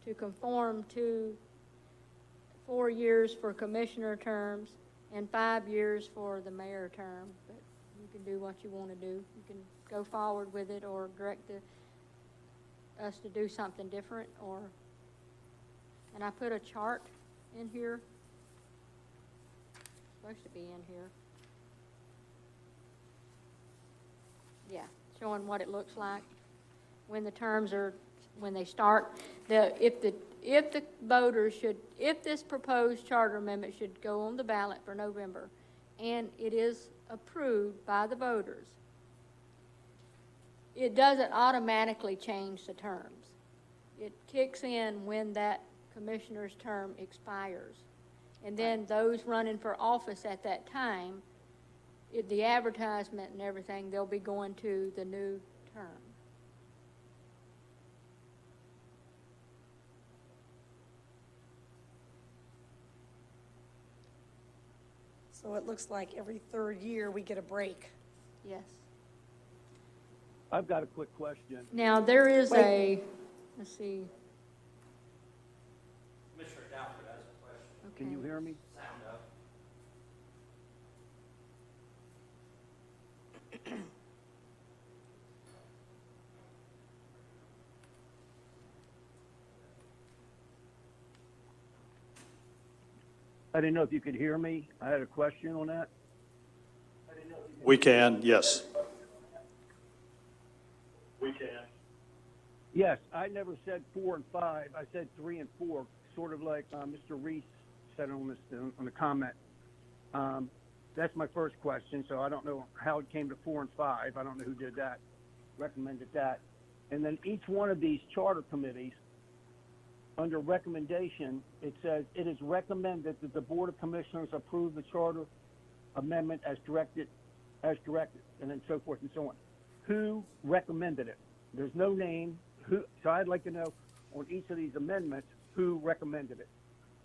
to conform to 4 years for commissioner terms and 5 years for the mayor term. But you can do what you want to do. You can go forward with it or direct us to do something different. And I put a chart in here. It's supposed to be in here. Yeah, showing what it looks like when the terms are, when they start. If this proposed charter amendment should go on the ballot for November, and it is approved by the voters, it doesn't automatically change the terms. It kicks in when that commissioner's term expires. And then those running for office at that time, the advertisement and everything, they'll be going to the new term. So it looks like every third year we get a break. Yes. I've got a quick question. Now, there is let's see. Commissioner Doubtford has a question. Okay. Can you hear me? Sound up. I didn't know if you could hear me. I had a question on that. We can, yes. We can. Yes, I never said 4 and 5. I said 3 and 4, sort of like Mr. Reese said on the comment. That's my first question, so I don't know how it came to 4 and 5. I don't know who did that, recommended that. And then each one of these charter committees, under recommendation, it says, it is recommended that the Board of Commissioners approve the charter amendment as directed, and then so forth and so on. Who recommended it? There's no name. So I'd like to know on each of these amendments, who recommended it?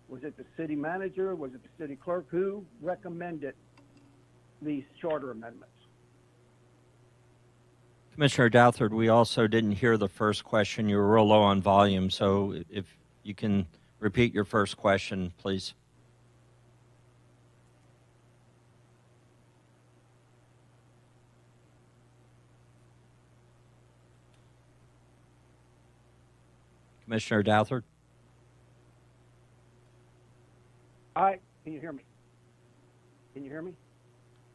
Was it the city manager? Was it the city clerk? Who recommended these charter amendments? Commissioner Douthard, we also didn't hear the first question. You were real low on volume, so if you can repeat your first question, please. Commissioner Douthard? Can you hear me? Can you hear me?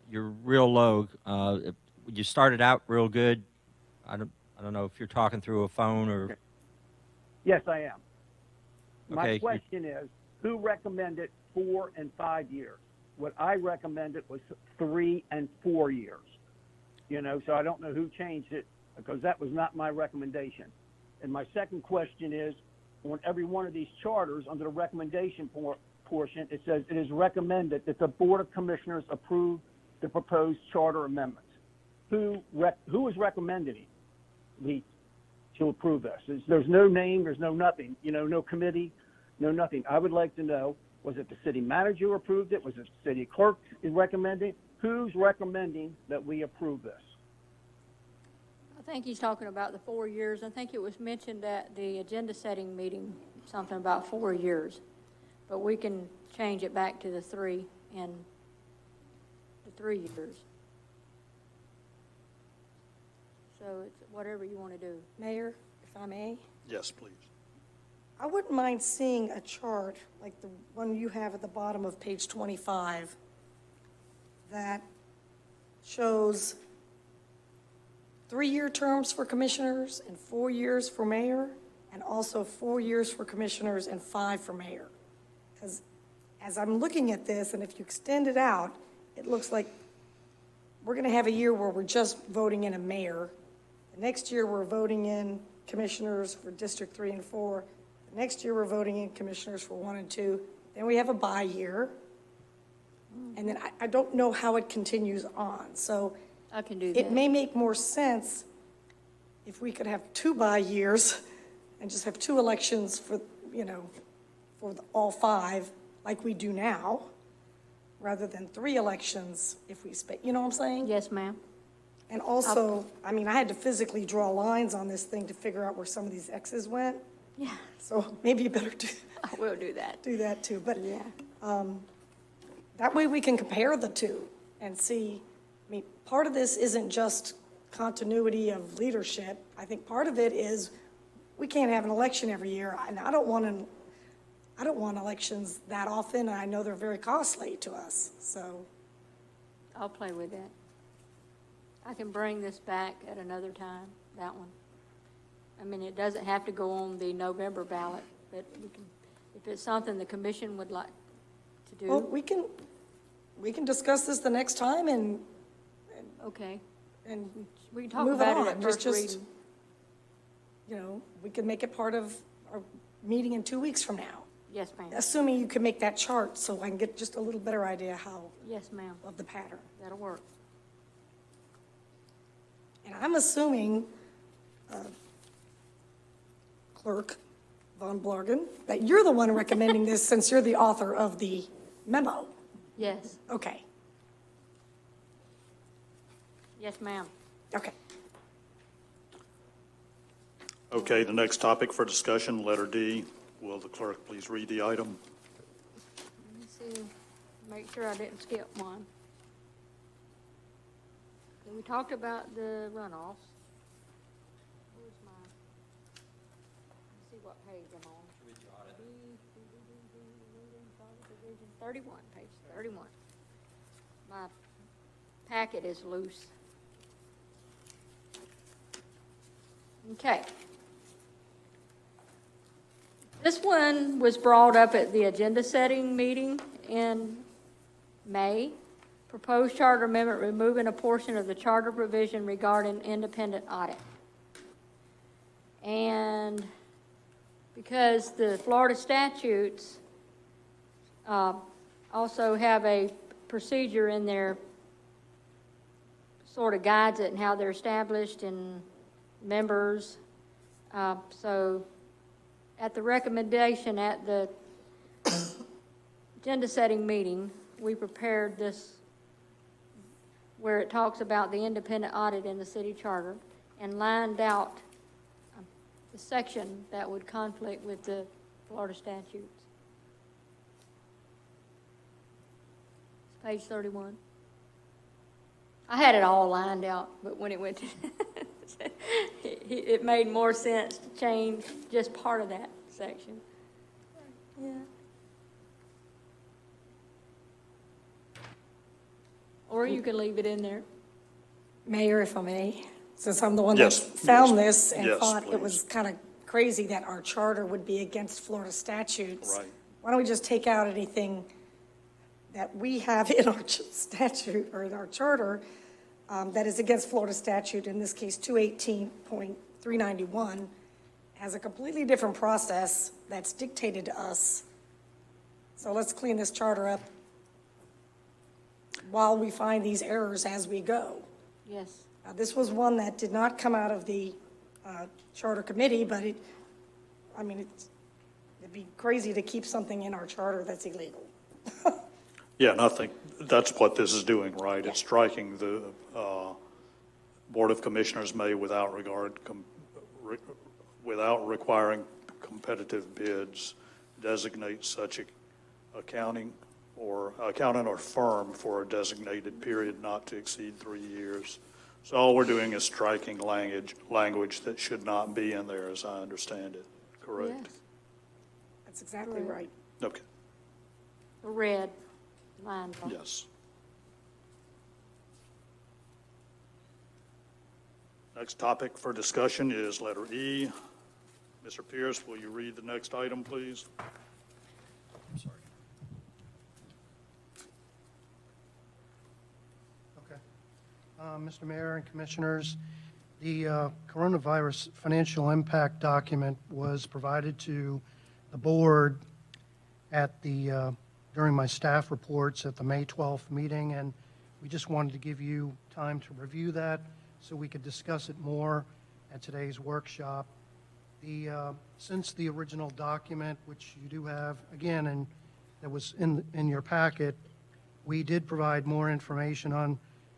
You're real low. You started out real good. I don't know if you're talking through a phone or. Okay. Yes, I am. My Okay. question is, who recommended 4 and 5 years? What I recommended was 3 and 4 years. So I don't know who changed it because that was not my recommendation. And my second question is, on every one of these charters, under the recommendation portion, it says it is recommended that the Board of Commissioners approve the proposed charter amendments. Who is recommending to approve this? There's no name, there's no nothing, no committee, no nothing. I would like to know, was it the city manager who approved it? Was it the city clerk is recommending? Who's recommending that we approve this? I think he's talking about the 4 years. I think it was mentioned at the agenda setting meeting, something about 4 years. But we can change it back to the 3 and the 3 years. So it's whatever you want to do. Mayor, if I may, Yes, please. I wouldn't mind seeing a chart like the one you have at the bottom of page 25 that shows 3-year terms for commissioners and 4 years for mayor, and also 4 years for commissioners and 5 for mayor. Because as I'm looking at this, and if you extend it out, it looks like we're going to have a year where we're just voting in a mayor. The next year, we're voting in commissioners for District 3 and 4. The next year, we're voting in commissioners for 1 and 2. Then we have a bye year. And then I don't know how it continues on. So I can do that. it may make more sense if we could have 2 bye years and just have 2 elections for, all 5, like we do now, rather than 3 elections if we you know what I'm saying? Yes, ma'am. And also, I had to physically draw lines on this thing to figure out where some of these X's went. Yeah, So maybe you better I will do that. do that too. But Yeah. that way we can compare the two and see, I mean, part of this isn't just continuity of leadership. I think part of it is we can't have an election every year, and I don't want elections that often, and I know they're very costly to us, so. I'll play with that. I can bring this back at another time, that one. I mean, it doesn't have to go on the November ballot, but we can, if it's something the commission would like to Well, do, we can discuss this the next time and okay. We can move talk it about it on. at first Just, reading. you know, we can make it part of our meeting in 2 weeks from now, Yes, ma'am. assuming you can make that chart so I can get just a little better idea Yes, ma'am. of the pattern. That'll work. And I'm assuming, Clerk Von Blargen, that you're the one recommending this since you're the author of the memo. Yes. Okay, Yes, ma'am. okay. Okay, the next topic for discussion, letter D. Will the clerk please read the item? Let me see, make sure I didn't skip one. We talked about the runoffs. Where's my, let's see what page I'm on. 31, page 31. My packet is loose. Okay. This one was brought up at the agenda setting meeting in May. Proposed charter amendment removing a portion of the charter provision regarding independent audit. And because the Florida statutes also have a procedure in there, sort of guides it and how they're established and members. So at the recommendation at the agenda setting meeting, we prepared this where it talks about the independent audit in the city charter and lined out the section that would conflict with the Florida statutes. It's page 31. I had it all lined out, but when it went to, it made more sense to change just part of that section. Yeah. Or you can leave it in there. Mayor, if I may, since I'm the one Yes, that found yes, this and yes, thought it please. was kind of crazy that our charter would be against Florida statutes. Right. Why don't we just take out anything that we have in our statute or in our charter that is against Florida statute, in this case 218.391, has a completely different process that's dictated to us. So let's clean this charter up while we find these errors as we go. Yes. This was one that did not come out of the charter committee, but it'd be crazy to keep something in our charter that's illegal. Yeah, and I think that's what this is doing, right? It's striking the Board of Commissioners may, without requiring competitive bids, designate such accountant or firm for a designated period not to exceed 3 years. So all we're doing is striking language that should not be in there, as I understand it, correct? Yes. That's exactly right. Okay, The red line. yes. Next topic for discussion is letter E. Mr. Pierce, will you read the next item, please? I'm sorry. Okay. Mr. Mayor and Commissioners, the coronavirus financial impact document was provided to the board at the, during my staff reports at the May 12th meeting, and we just wanted to give you time to review that so we could discuss it more at today's workshop. Since the original document, which you do have, again, and that was in your packet, we did provide more information on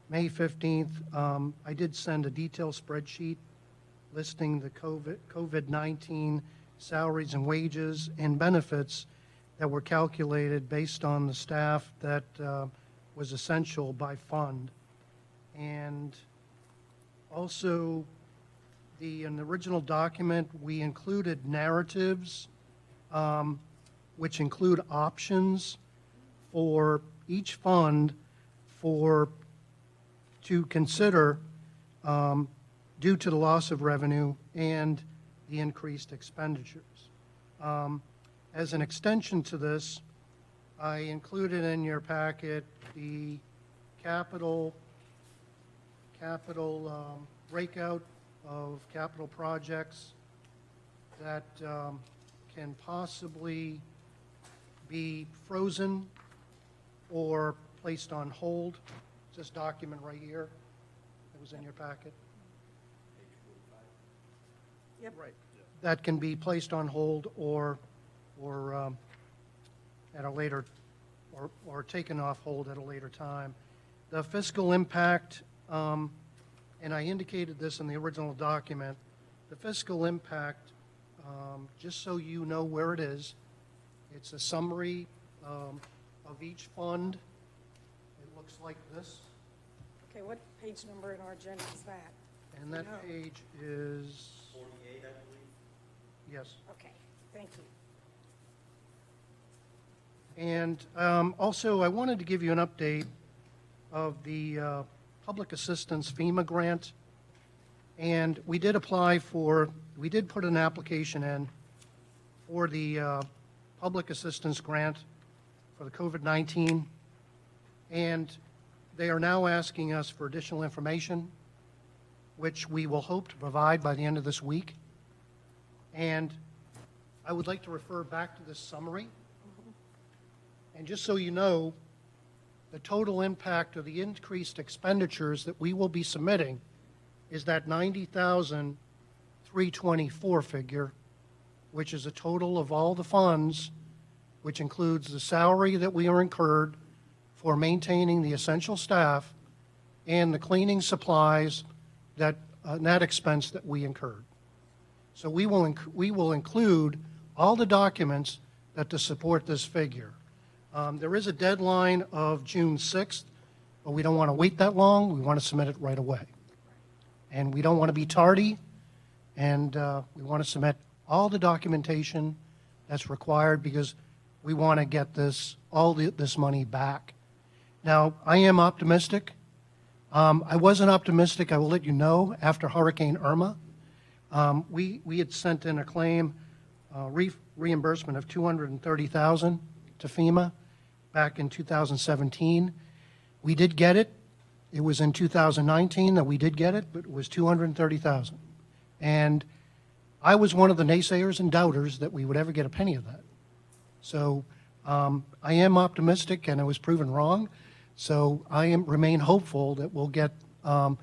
May 15th. I did send a detailed spreadsheet listing the COVID-19 salaries and wages and benefits that were calculated based on the staff that was essential by fund. And also, in the original document, we included narratives, which include options for each fund to consider due to the loss of revenue and the increased expenditures. As an extension to this, I included in your packet the capital breakout of capital projects that can possibly be frozen or placed on hold. This document right here that was in your packet. Yep. Right. That can be placed on hold or at a later, or taken off hold at a later time. The fiscal impact, and I indicated this in the original document, the fiscal impact, just so you know where it is, it's a summary of each fund. It looks like this, Okay, what page number in our agenda is that? and that No. page is, 48, I believe. yes. Okay, thank you. And also, I wanted to give you an update of the Public Assistance FEMA grant. And we did put an application in for the Public Assistance Grant for the COVID-19. And they are now asking us for additional information, which we will hope to provide by the end of this week. And I would like to refer back to this summary. And just so you know, the total impact of the increased expenditures that we will be submitting is that $90,324 figure, which is a total of all the funds, which includes the salary that we are incurred for maintaining the essential staff and the cleaning supplies that expense that we incurred. So we will include all the documents that to support this figure. There is a deadline of June 6th, but we don't want to wait that long. We want to submit it right away. And we don't want to be tardy, and we want to submit all the documentation that's required because we want to get this money back. Now, I am optimistic. I wasn't optimistic, I will let you know, after Hurricane Irma. We had sent in a claim reimbursement of $230,000 to FEMA back in 2017. We did get it. It was in 2019 that we did get it, but it was $230,000. And I was one of the naysayers and doubters that we would ever get a penny of that. So I am optimistic, and I was proven wrong. So I remain hopeful that we'll get all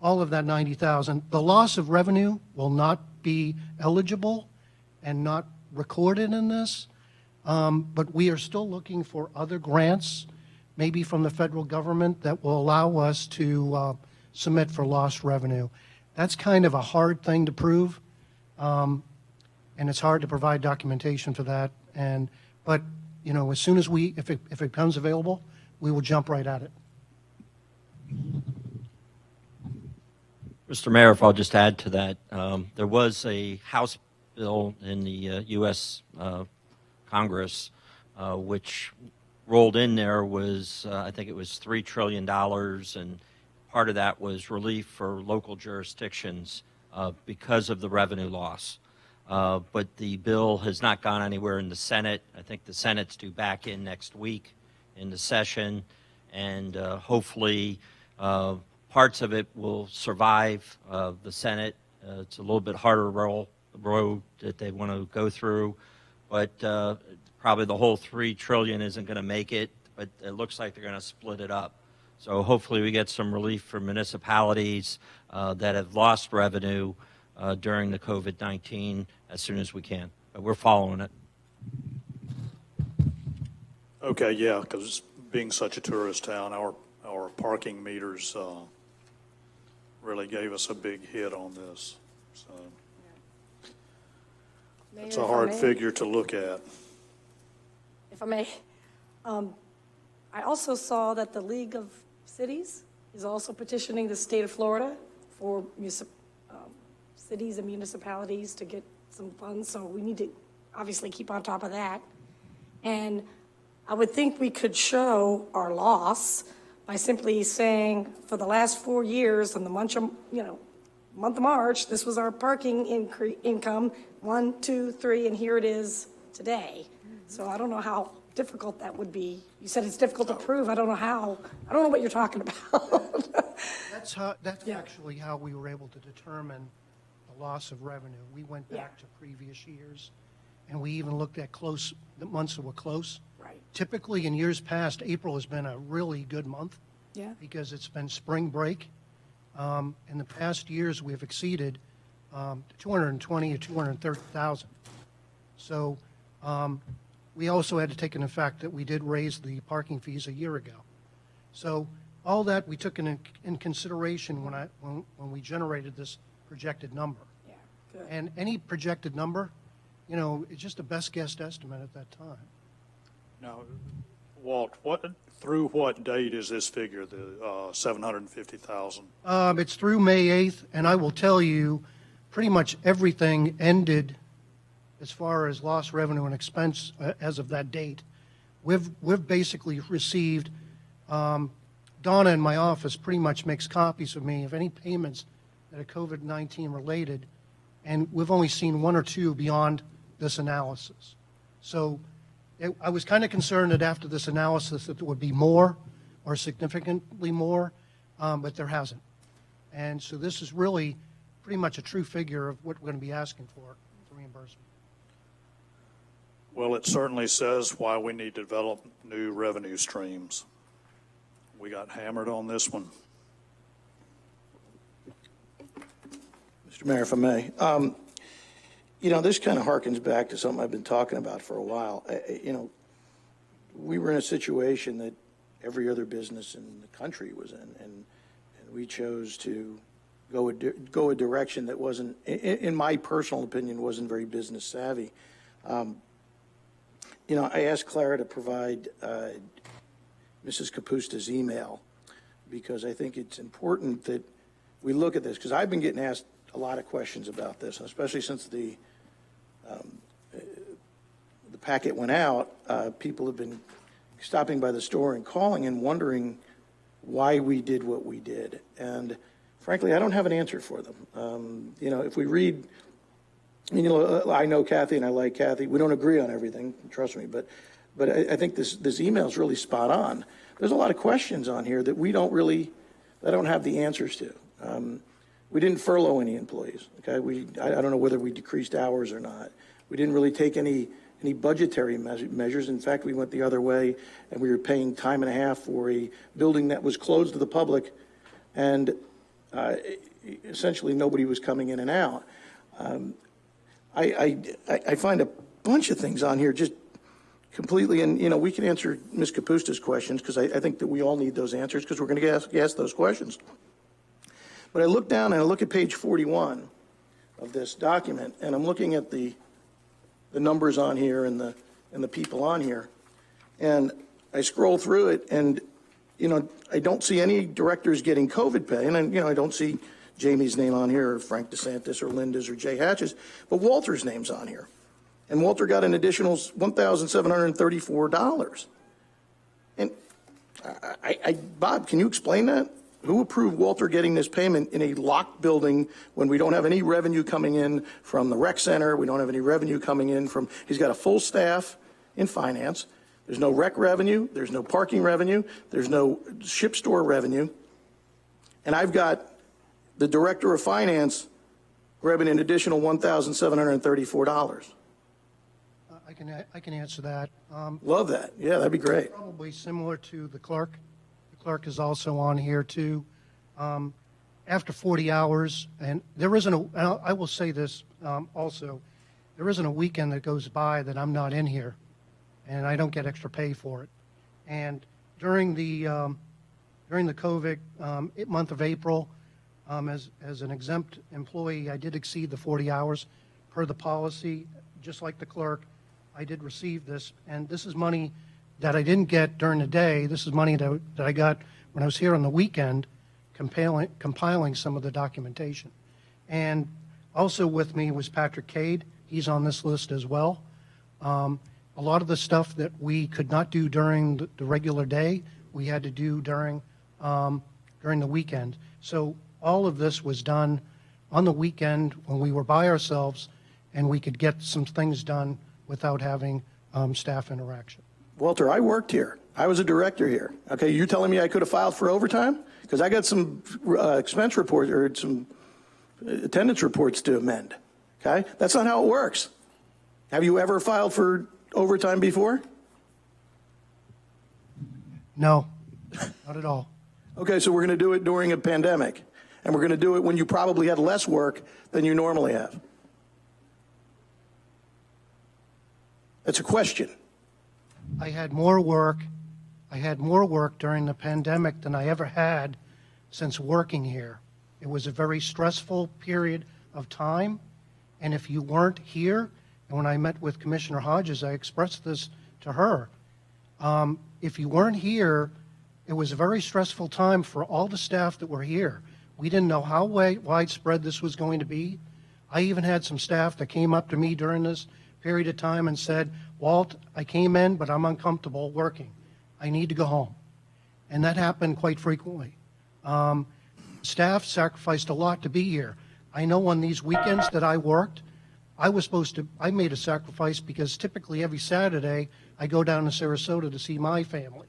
of that $90,000. The loss of revenue will not be eligible and not recorded in this, but we are still looking for other grants, maybe from the federal government, that will allow us to submit for lost revenue. That's kind of a hard thing to prove, and it's hard to provide documentation for that. But you know, as soon as if it becomes available, we will jump right at it. Mr. Mayor, if I'll just add to that, there was a House bill in the U.S. Congress which rolled in there was, I think it was $3 trillion, and part of that was relief for local jurisdictions because of the revenue loss. But the bill has not gone anywhere in the Senate. I think the Senate's due back in next week in the session, and hopefully parts of it will survive the Senate. It's a little bit harder road that they want to go through, but probably the whole $3 trillion isn't going to make it, but it looks like they're going to split it up. So hopefully we get some relief for municipalities that have lost revenue during the COVID-19 as soon as we can. But we're following it. Okay, yeah, because being such a tourist town, our parking meters really gave us a big hit on this. So, Mayor, It's if a I hard may- figure to look at. If I may, I also saw that the League of Cities is also petitioning the state of Florida for cities and municipalities to get some funds, so we need to obviously keep on top of that. And I would think we could show our loss by simply saying, for the last 4 years, in the month of March, this was our parking income, 1, 2, 3, and here it is today. So I don't know how difficult that would be. You said it's difficult to prove. I don't know what you're talking about. That's Yeah. actually how we were able to determine the loss of revenue. We went back Yeah. to previous years, and we even looked at the months that were close. Right. Typically, in years past, April has been a really good month Yeah, because it's been spring break. In the past years, we have exceeded 220 or 230,000. So we also had to take into fact that we did raise the parking fees a year ago. So all that we took in consideration when we generated this projected number. yeah, good. And any projected number, it's just a best guess estimate at that time. Now, Walt, through what date is this figure, the 750,000? It's through May 8th, and I will tell you, pretty much everything ended as far as lost revenue and expense as of that date. We've basically received, Donna in my office pretty much makes copies of me of any payments that are COVID-19 related, and we've only seen 1 or 2 beyond this analysis. So I was kind of concerned that after this analysis that there would be more or significantly more, but there hasn't. And so this is really pretty much a true figure of what we're going to be asking for reimbursement. Well, it certainly says why we need to develop new revenue streams. We got hammered on this one. Mr. Mayor, if I may, this kind of harkens back to something I've been talking about for a while. We were in a situation that every other business in the country was in, and we chose to go a direction that wasn't, in my personal opinion, wasn't very business savvy. I asked Clara to provide Mrs. Kapusta's email because I think it's important that we look at this, because I've been getting asked a lot of questions about this, and especially since the packet went out, people have been stopping by the store and calling and wondering why we did what we did. And frankly, I don't have an answer for them. If we read, I know Kathy and I like Kathy. We don't agree on everything, trust me, but I think this email is really spot on. There's a lot of questions on here that I don't have the answers to. We didn't furlough any employees, okay? I don't know whether we decreased hours or not. We didn't really take any budgetary measures. In fact, we went the other way, and we were paying time and a half for a building that was closed to the public, and essentially nobody was coming in and out. I find a bunch of things on here just completely, and we can answer Ms. Kapusta's questions, because I think that we all need those answers, because we're going to ask those questions. But I look down and I look at page 41 of this document, and I'm looking at the numbers on here and the people on here, and I scroll through it, and I don't see any directors getting COVID pay, and I don't see Jamie's name on here, or Frank DeSantis, or Linda's, or Jay Hatch's, but Walter's name's on here, and Walter got an additional $1,734. And Bob, can you explain that? Who approved Walter getting this payment in a locked building when we don't have any revenue coming in from the rec center? We don't have any revenue coming in from, he's got a full staff in finance. There's no rec revenue. There's no parking revenue. There's no ship store revenue. And I've got the director of finance grabbing an additional $1,734. I can answer that. Love that. Yeah, that'd be great. Probably similar to the clerk. The clerk is also on here too. After 40 hours, and there isn't and I will say this also, there isn't a weekend that goes by that I'm not in here, and I don't get extra pay for it. And during the COVID month of April, as an exempt employee, I did exceed the 40 hours per the policy just like the clerk, I did receive this, and this is money that I didn't get during the day. This is money that I got when I was here on the weekend, compiling some of the documentation. And also with me was Patrick Cade. He's on this list as well. A lot of the stuff that we could not do during the regular day, we had to do during the weekend. So all of this was done on the weekend when we were by ourselves, and we could get some things done without having staff interaction. Walter, I worked here. I was a director here. Okay, you're telling me I could have filed for overtime? Because I got some expense reports or some attendance reports to amend. Okay, that's not how it works. Have you ever filed for overtime before? No, not at all. Okay, so we're going to do it during a pandemic, and we're going to do it when you probably had less work than you normally have. That's a question. I had more work during the pandemic than I ever had since working here. It was a very stressful period of time, and if you weren't here, and when I met with Commissioner Hodges, I expressed this to her. If you weren't here, it was a very stressful time for all the staff that were here. We didn't know how widespread this was going to be. I even had some staff that came up to me during this period of time and said, Walt, I came in, but I'm uncomfortable working. I need to go home. And that happened quite frequently. Staff sacrificed a lot to be here. I know on these weekends that I worked, I made a sacrifice because typically every Saturday I go down to Sarasota to see my family,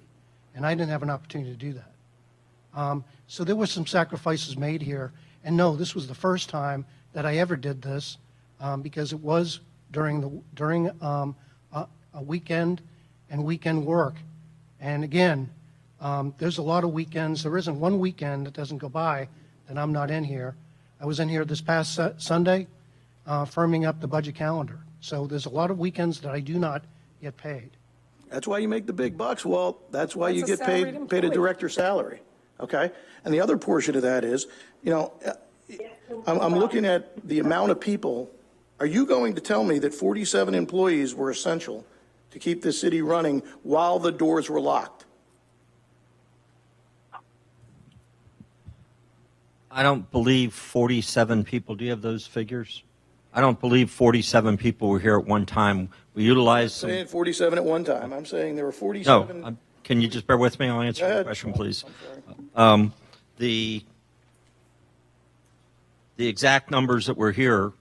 and I didn't have an opportunity to do that. So there were some sacrifices made here, and no, this was the first time that I ever did this because it was during a weekend and weekend work. And again, there's a lot of weekends. There isn't one weekend that doesn't go by that I'm not in here. I was in here this past Sunday firming up the budget calendar. So there's a lot of weekends that I do not get paid. That's why you make the big bucks, Walt. That's why you That's a get salaried paid a employee. director's salary, okay? And the other portion of that is, I'm looking at the amount of people. Are you going to tell me that 47 employees were essential to keep the city running while the doors were locked? I don't believe 47 people. Do you have those figures? I don't believe 47 people were here at one time. We utilized some. I'm saying 47 at one time. I'm saying there were No, 47. can you just bear with me? I'll answer Go your ahead. question, please. I'm sorry. The exact numbers that were here,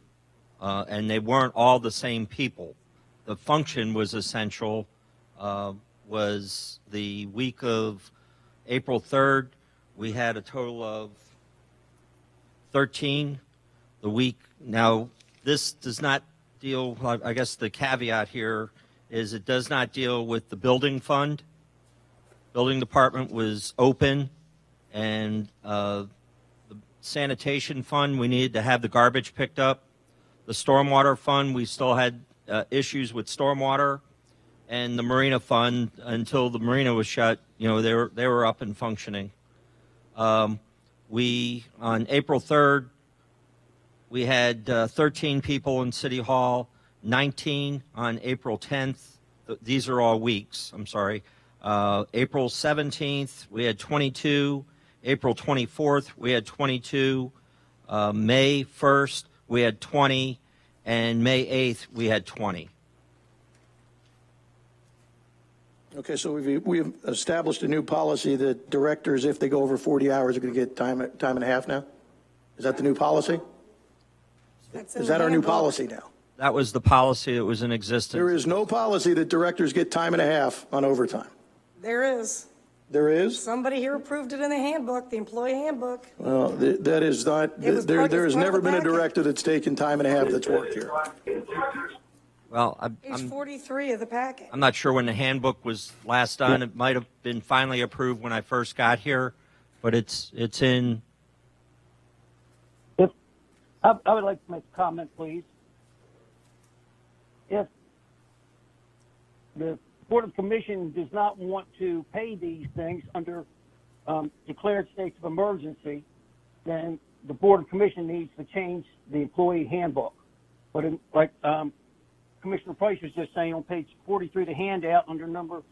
and they weren't all the same people. The function was essential, was the week of April 3rd. We had a total of 13. The week, now, this does not deal, I guess the caveat here is it does not deal with the building fund. Building department was open, and the sanitation fund, we needed to have the garbage picked up. The stormwater fund, we still had issues with stormwater, and the marina fund, until the marina was shut, they were up and functioning. We, on April 3rd, we had 13 people in City Hall, 19 on April 10th. These are all weeks, I'm sorry. April 17th, we had 22. April 24th, we had 22. May 1st, we had 20. And May 8th, we had 20. Okay, so we've established a new policy that directors, if they go over 40 hours, are going to get time and a half now? Is that the new policy? That's in Is the that our new handbook. policy now? That was the policy that was in existence. There is no policy that directors get time and a half on overtime. There is. There is? Somebody here approved it in the handbook, the employee handbook. Well, that is not, It was there part- has it's part never of the been a packet. director that's taken time and a half that's worked here. Well, Page 43 of the packet. I'm not sure when the handbook was last done. It might have been finally approved when I first got here, but it's in. If, I would like to make a comment, please. If the Board of Commission does not want to pay these things under declared states of emergency, then the Board of Commission needs to change the employee handbook. But Commissioner Price was just saying on page 43 of the handout under number,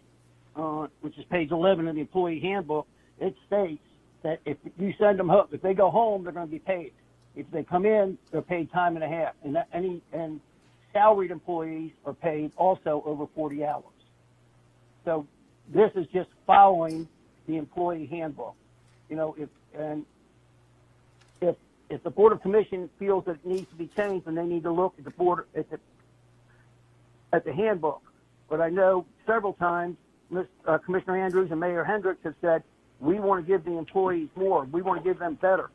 which is page 11 of the employee handbook, it states that if you send them home, if they go home, they're going to be paid. If they come in, they're paid time and a half. And salaried employees are paid also over 40 hours. So this is just following the employee handbook. You know, if the Board of Commission feels that it needs to be changed, then they need to look at the board at the handbook. But I know several times Commissioner Andrews and Mayor Hendricks have said, we want to give the employees more. We want to give them better.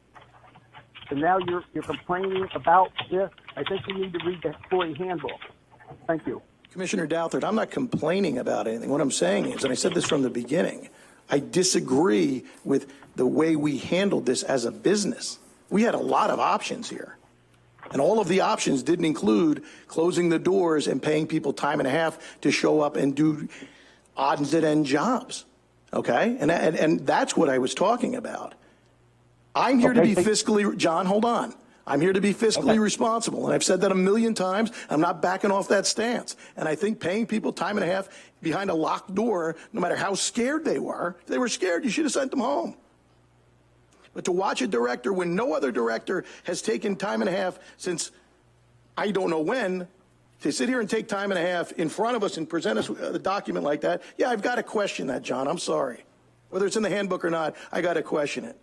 And now you're complaining about this. I think you need to read the employee handbook. Thank you. Commissioner Douthert, I'm not complaining about anything. What I'm saying is, and I said this from the beginning, I disagree with the way we handled this as a business. We had a lot of options here. And all of the options didn't include closing the doors and paying people time and a half to show up and do odds and end jobs. Okay? And that's what I was talking about. I'm here to be fiscally, John, hold on. I'm here to be fiscally responsible. And I've said that a million times. I'm not backing off that stance. And I think paying people time and a half behind a locked door, no matter how scared they were, if they were scared, you should have sent them home. But to watch a director when no other director has taken time and a half since I don't know when, to sit here and take time and a half in front of us and present us a document like that, yeah, I've got to question that, John. I'm sorry. Whether it's in the handbook or not, I got to question it.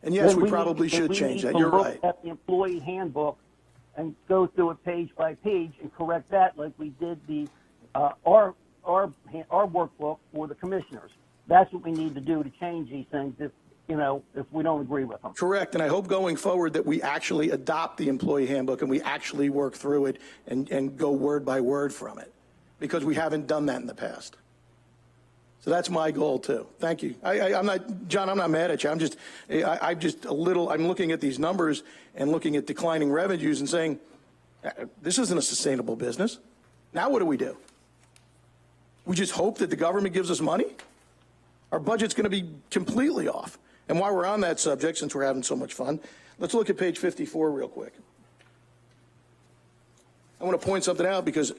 And yes, we probably should change that. You're right. Look at the employee handbook and go through it page by page and correct that like we did the our workbook for the commissioners. That's what we need to do to change these things if we don't agree with them. Correct. And I hope going forward that we actually adopt the employee handbook and we actually work through it and go word by word from it, because we haven't done that in the past. So that's my goal too. Thank you. I'm not, John, I'm not mad at you. I'm looking at these numbers and looking at declining revenues and saying, this isn't a sustainable business. Now what do? We just hope that the government gives us money? Our budget's going to be completely off. And while we're on that subject, since we're having so much fun, let's look at page 54 real quick. I want to point something out because,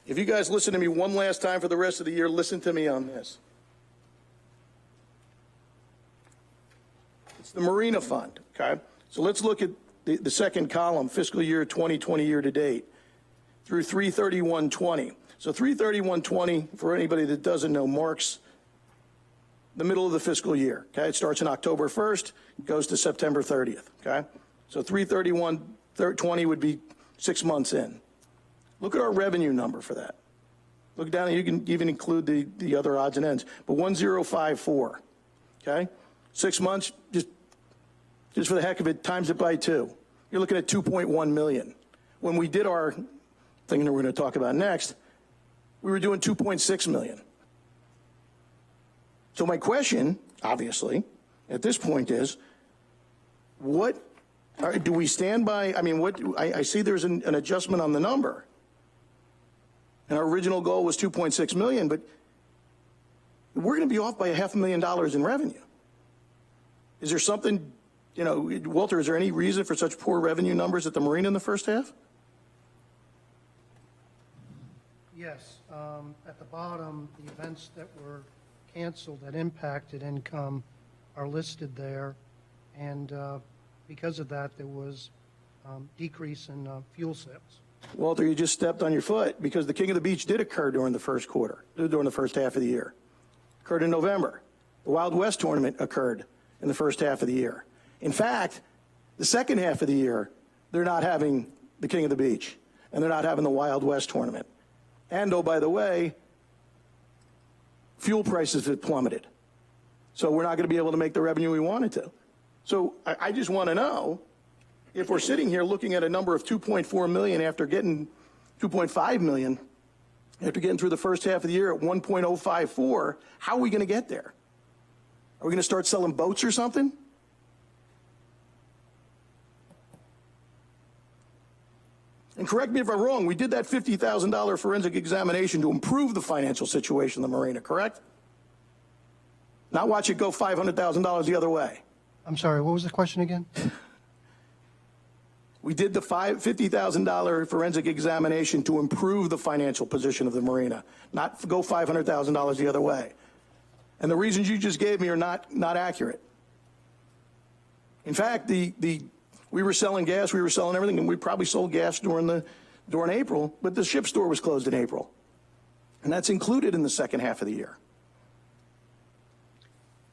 if you guys listen to me one last time for the rest of the year, listen to me on this. It's the Marina Fund, okay? So let's look at the second column, fiscal year 2020 year to date, through 3/31/20. So 3/31/20, for anybody that doesn't know, marks the middle of the fiscal year, okay? It starts on October 1st, goes to September 30th, okay? So 3/31/20 would be 6 months in. Look at our revenue number for that. Look down, and you can even include the other odds and ends, but 1054, okay? 6 months, just for the heck of it, times it by 2. You're looking at 2.1 million. When we did our thing that we're going to talk about next, we were doing 2.6 million. So my question, obviously, at this point is, do we stand by? I mean, I see there's an adjustment on the number. And our original goal was 2.6 million, but we're going to be off by $500,000 in revenue. Is there something, Walter, is there any reason for such poor revenue numbers at the Marina in the first half? Yes, at the bottom, the events that were canceled that impacted income are listed there, and because of that, there was decrease in fuel sales. Walter, you just stepped on your foot, because the King of the Beach did occur during the first half of the year. Occurred in November. The Wild West tournament occurred in the first half of the year. In fact, the second half of the year, they're not having the King of the Beach, and they're not having the Wild West tournament. And, oh, by the way, fuel prices have plummeted. So we're not going to be able to make the revenue we wanted to. So I just want to know, if we're sitting here looking at a number of 2.4 million after getting 2.5 million, after getting through the first half of the year at 1.054, how are we going to get there? Are we going to start selling boats or something? And correct me if I'm wrong, we did that $50,000 forensic examination to improve the financial situation of the Marina, correct? Not watch it go $500,000 the other way. I'm sorry, what was the question again? We did the $50,000 forensic examination to improve the financial position of the marina, not go $500,000 the other way. And the reasons you just gave me are not accurate. In fact, we were selling gas, we were selling everything, and we probably sold gas during April, but the ship store was closed in April. And that's included in the second half of the year.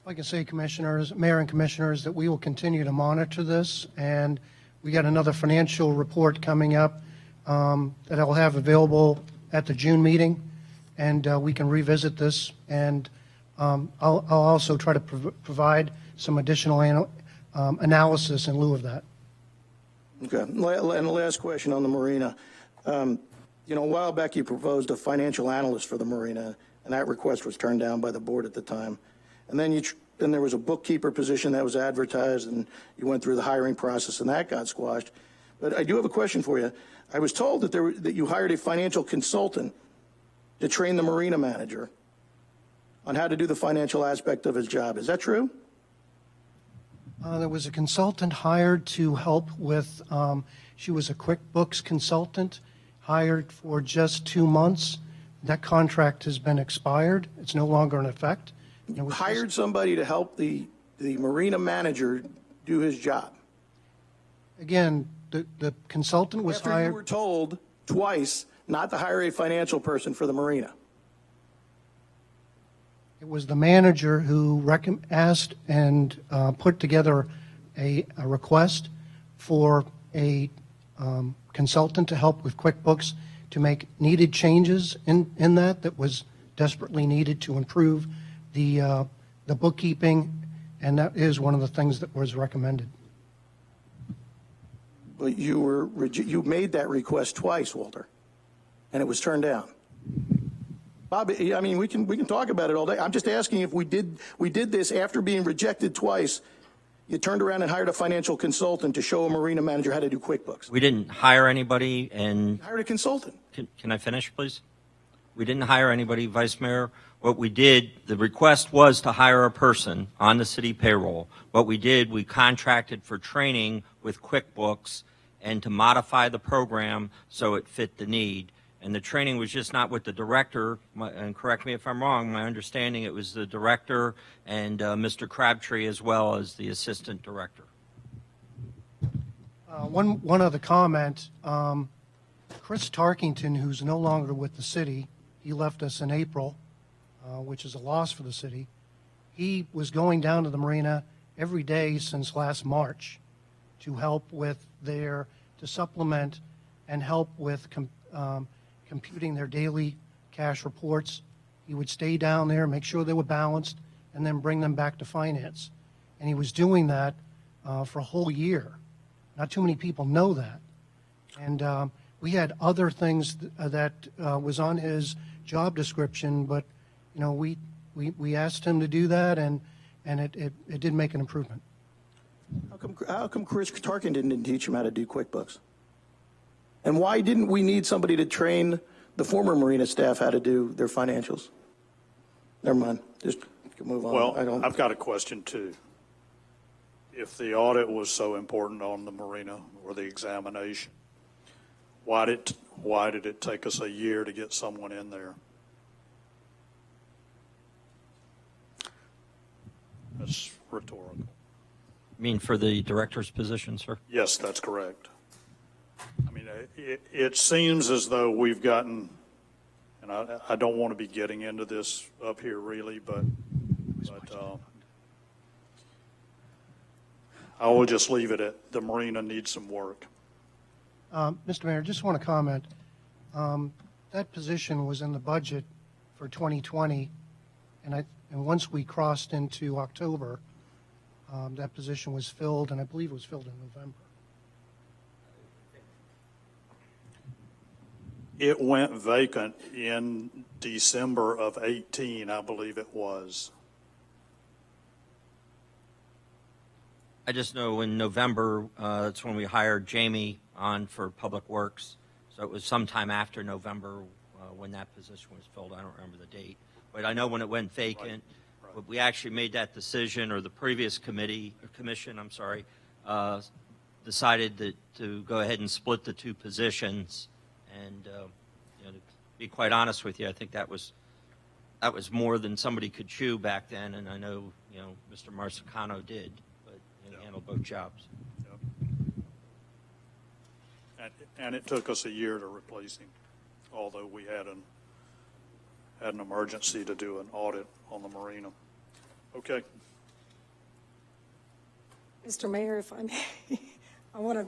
If I can say, Commissioners, Mayor and Commissioners, that we will continue to monitor this, and we got another financial report coming up that I'll have available at the June meeting, and we can revisit this, and I'll also try to provide some additional analysis in lieu of that. Okay. And the last question on the marina. You know, a while back you proposed a financial analyst for the marina, and that request was turned down by the board at the time. And then there was a bookkeeper position that was advertised, and you went through the hiring process, and that got squashed. But I do have a question for you. I was told that you hired a financial consultant to train the marina manager on how to do the financial aspect of his job. Is that true? There was a consultant hired to help with, she was a QuickBooks consultant, hired for just 2 months. That contract has been expired. It's no longer in effect. You hired somebody to help the marina manager do his job. Again, the consultant was After hired. you were told twice not to hire a financial person for the marina. It was the manager who asked and put together a request for a consultant to help with QuickBooks to make needed changes in that was desperately needed to improve the bookkeeping, and that is one of the things that was recommended. But you made that request twice, Walter, and it was turned down. Bob, I mean, we can talk about it all day. I'm just asking if we did this after being rejected twice. You turned around and hired a financial consultant to show a marina manager how to do QuickBooks. We didn't hire anybody, and You hired a consultant. can I finish, please? We didn't hire anybody, Vice Mayor. What we did, the request was to hire a person on the city payroll. What we did, we contracted for training with QuickBooks and to modify the program so it fit the need. And the training was just not with the director, and correct me if I'm wrong, my understanding it was the director and Mr. Crabtree as well as the assistant director. One other comment, Chris Tarkington, who's no longer with the city, he left us in April, which is a loss for the city. He was going down to the marina every day since last March to help with to supplement and help with computing their daily cash reports. He would stay down there, make sure they were balanced, and then bring them back to finance. And he was doing that for a whole year. Not too many people know that. And we had other things that was on his job description, but you know, we asked him to do that, and it did make an improvement. How come Chris Tarkin didn't teach him how to do QuickBooks? And why didn't we need somebody to train the former marina staff how to do their financials? Never mind. Just move on. Well, I've got a question too. If the audit was so important on the marina or the examination, why did it take us a year to get someone in there? That's rhetorical. You mean for the director's position, sir? Yes, that's correct. I mean, it seems as though we've gotten, and I don't want to be getting into this up here really, but I will just leave it at the marina needs some work. Mr. Mayor, just want to comment. That position was in the budget for 2020, and once we crossed into October, that position was filled, and I believe it was filled in November. It went vacant in December of 18, I believe it was. I just know in November, that's when we hired Jamie on for Public Works. So it was sometime after November when that position was filled. I don't remember the date. But I know when it went vacant, Right. we actually made that decision, or the previous commission, decided to go ahead and split the two positions. And, to be quite honest with you, I think that was more than somebody could chew back then. And I know, Mr. Marsicano did, but he handled both jobs. And it took us a year to replace him, although we had an emergency to do an audit on the marina. Okay. Mr. Mayor, if I may, I want to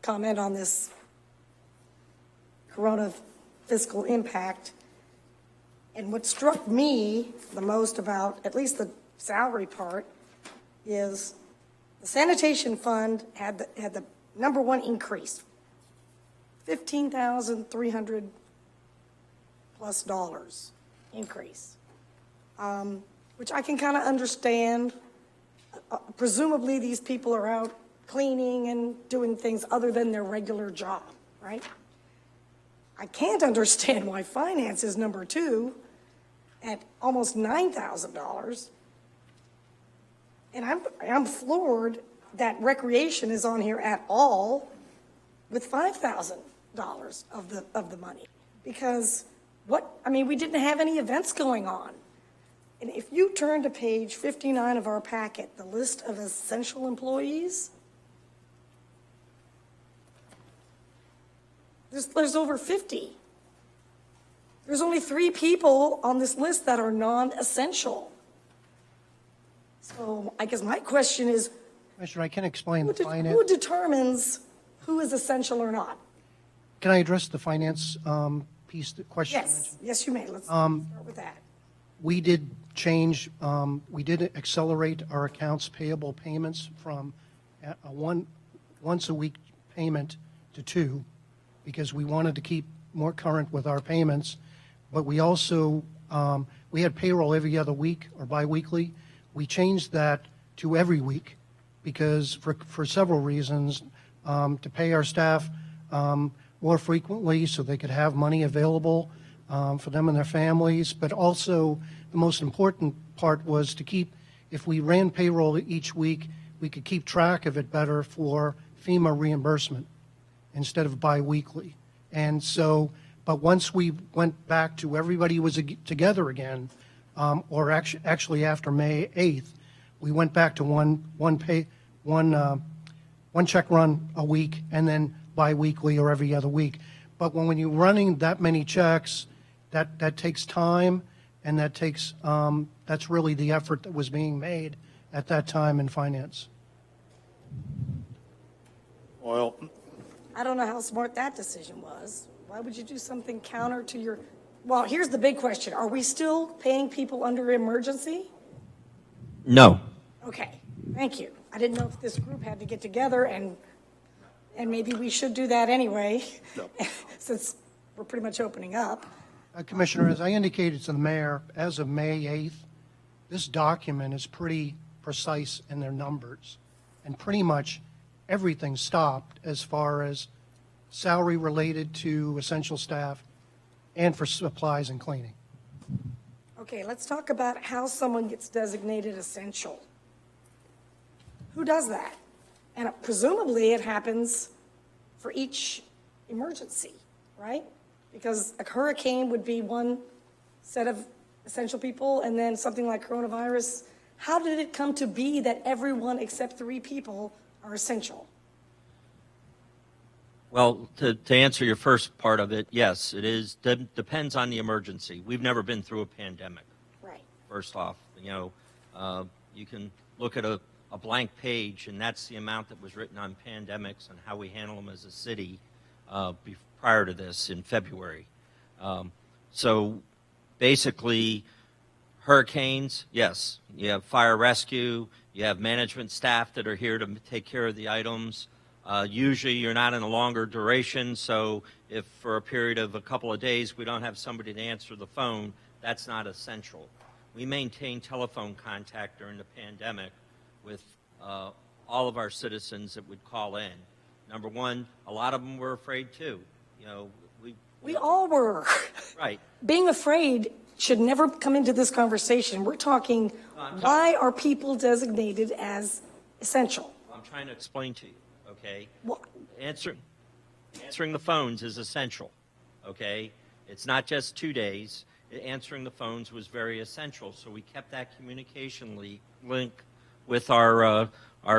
comment on this corona fiscal impact. And what struck me the most about at least the salary part is the sanitation fund had the number one increase, $15,300 plus increase, which I can kind of understand. Presumably, these people are out cleaning and doing things other than their regular job, right? I can't understand why finance is number two at almost $9,000. And I'm floored that recreation is on here at all with $5,000 of the money. Because we didn't have any events going on. And if you turn to page 59 of our packet, the list of essential employees, there's over 50. There's only 3 people on this list that are non-essential. So I guess my question is, Commissioner, I can explain the who finance. determines who is essential or not? Can I address the finance piece, the question? Yes, you may. Let's start with that. We did change, we did accelerate our accounts payable payments from a once a week payment to 2, because we wanted to keep more current with our payments. But we also, we had payroll every other week or biweekly. We changed that to every week because for several reasons, to pay our staff more frequently so they could have money available for them and their families. But also, the most important part was to keep, if we ran payroll each week, we could keep track of it better for FEMA reimbursement instead of biweekly. And so, but once we went back to everybody was together again, or actually after May 8th, we went back to one check run a week and then biweekly or every other week. But when you're running that many checks, that takes time, and that takes that's really the effort that was being made at that time in finance. Well, I don't know how smart that decision was. Why would you do something counter to your, well, here's the big question. Are we still paying people under emergency? No. Okay, thank you. I didn't know if this group had to get together and maybe we should do that anyway, since we're pretty much opening up. Commissioner, as I indicated to the mayor, as of May 8th, this document is pretty precise in their numbers, and pretty much everything stopped as far as salary related to essential staff and for supplies and cleaning. Okay, let's talk about how someone gets designated essential. Who does that? And presumably it happens for each emergency, right? Because a hurricane would be one set of essential people, and then something like coronavirus. How did it come to be that everyone except 3 people are essential? Well, to answer your first part of it, yes, it is. Depends on the emergency. We've never been through a pandemic. Right. First off, you can look at a blank page, and that's the amount that was written on pandemics and how we handle them as a city prior to this in February. So basically, hurricanes, yes. You have fire rescue. You have management staff that are here to take care of the items. Usually you're not in a longer duration, so if for a period of a couple of days we don't have somebody to answer the phone, that's not essential. We maintained telephone contact during the pandemic with all of our citizens that would call in. Number one, a lot of them were afraid too. We all were. Right. Being afraid should never come into this conversation. We're talking, why are people designated as essential? I'm trying to explain to you, okay? Well, Answering the phones is essential, okay? It's not just 2 days. Answering the phones was very essential, so we kept that communication link with our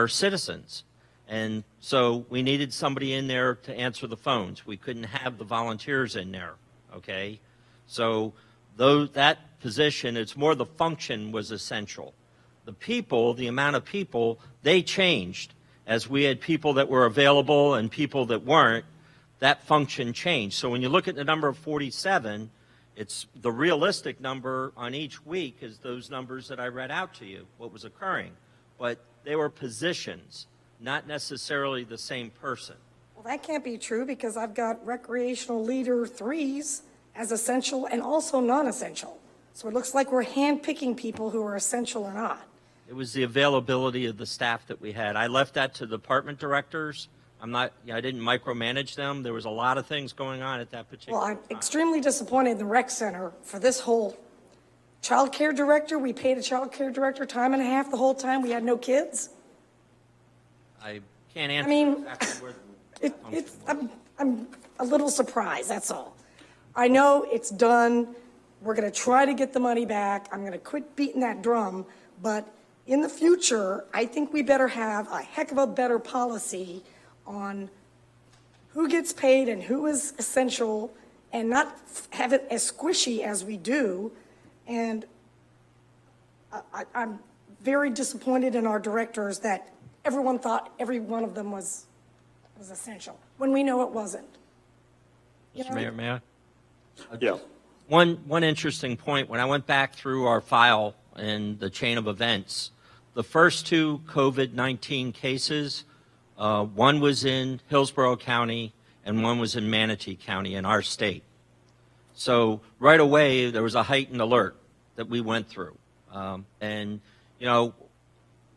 citizens. And so we needed somebody in there to answer the phones. We couldn't have the volunteers in there, okay? So that position, it's more the function was essential. The people, the amount of people, they changed. As we had people that were available and people that weren't, that function changed. So when you look at the number of 47, it's the realistic number on each week is those numbers that I read out to you, what was occurring. But they were positions, not necessarily the same person. well, that can't be true because I've got recreational leader 3s as essential and also non-essential. So it looks like we're handpicking people who are essential or not. It was the availability of the staff that we had. I left that to department directors. I didn't micromanage them. There was a lot of things going on at that particular Well, I'm time. extremely disappointed in the rec center for this whole child care director. We paid a child care director time and a half the whole time we had no kids. I can't answer mean, exactly where I'm a little surprised, that's all. I know it's done. We're going to try to get the money back. I'm going to quit beating that drum. But in the future, I think we better have a heck of a better policy on who gets paid and who is essential and not have it as squishy as we do. And I'm very disappointed in our directors that everyone thought every one of them was essential, when we know it wasn't. You Mr. know? Mayor, may I? Yeah. One interesting point, when I went back through our file and the chain of events, the first 2 COVID-19 cases, one was in Hillsborough County and one was in Manatee County in our state. So right away, there was a heightened alert that we went through. And, you know,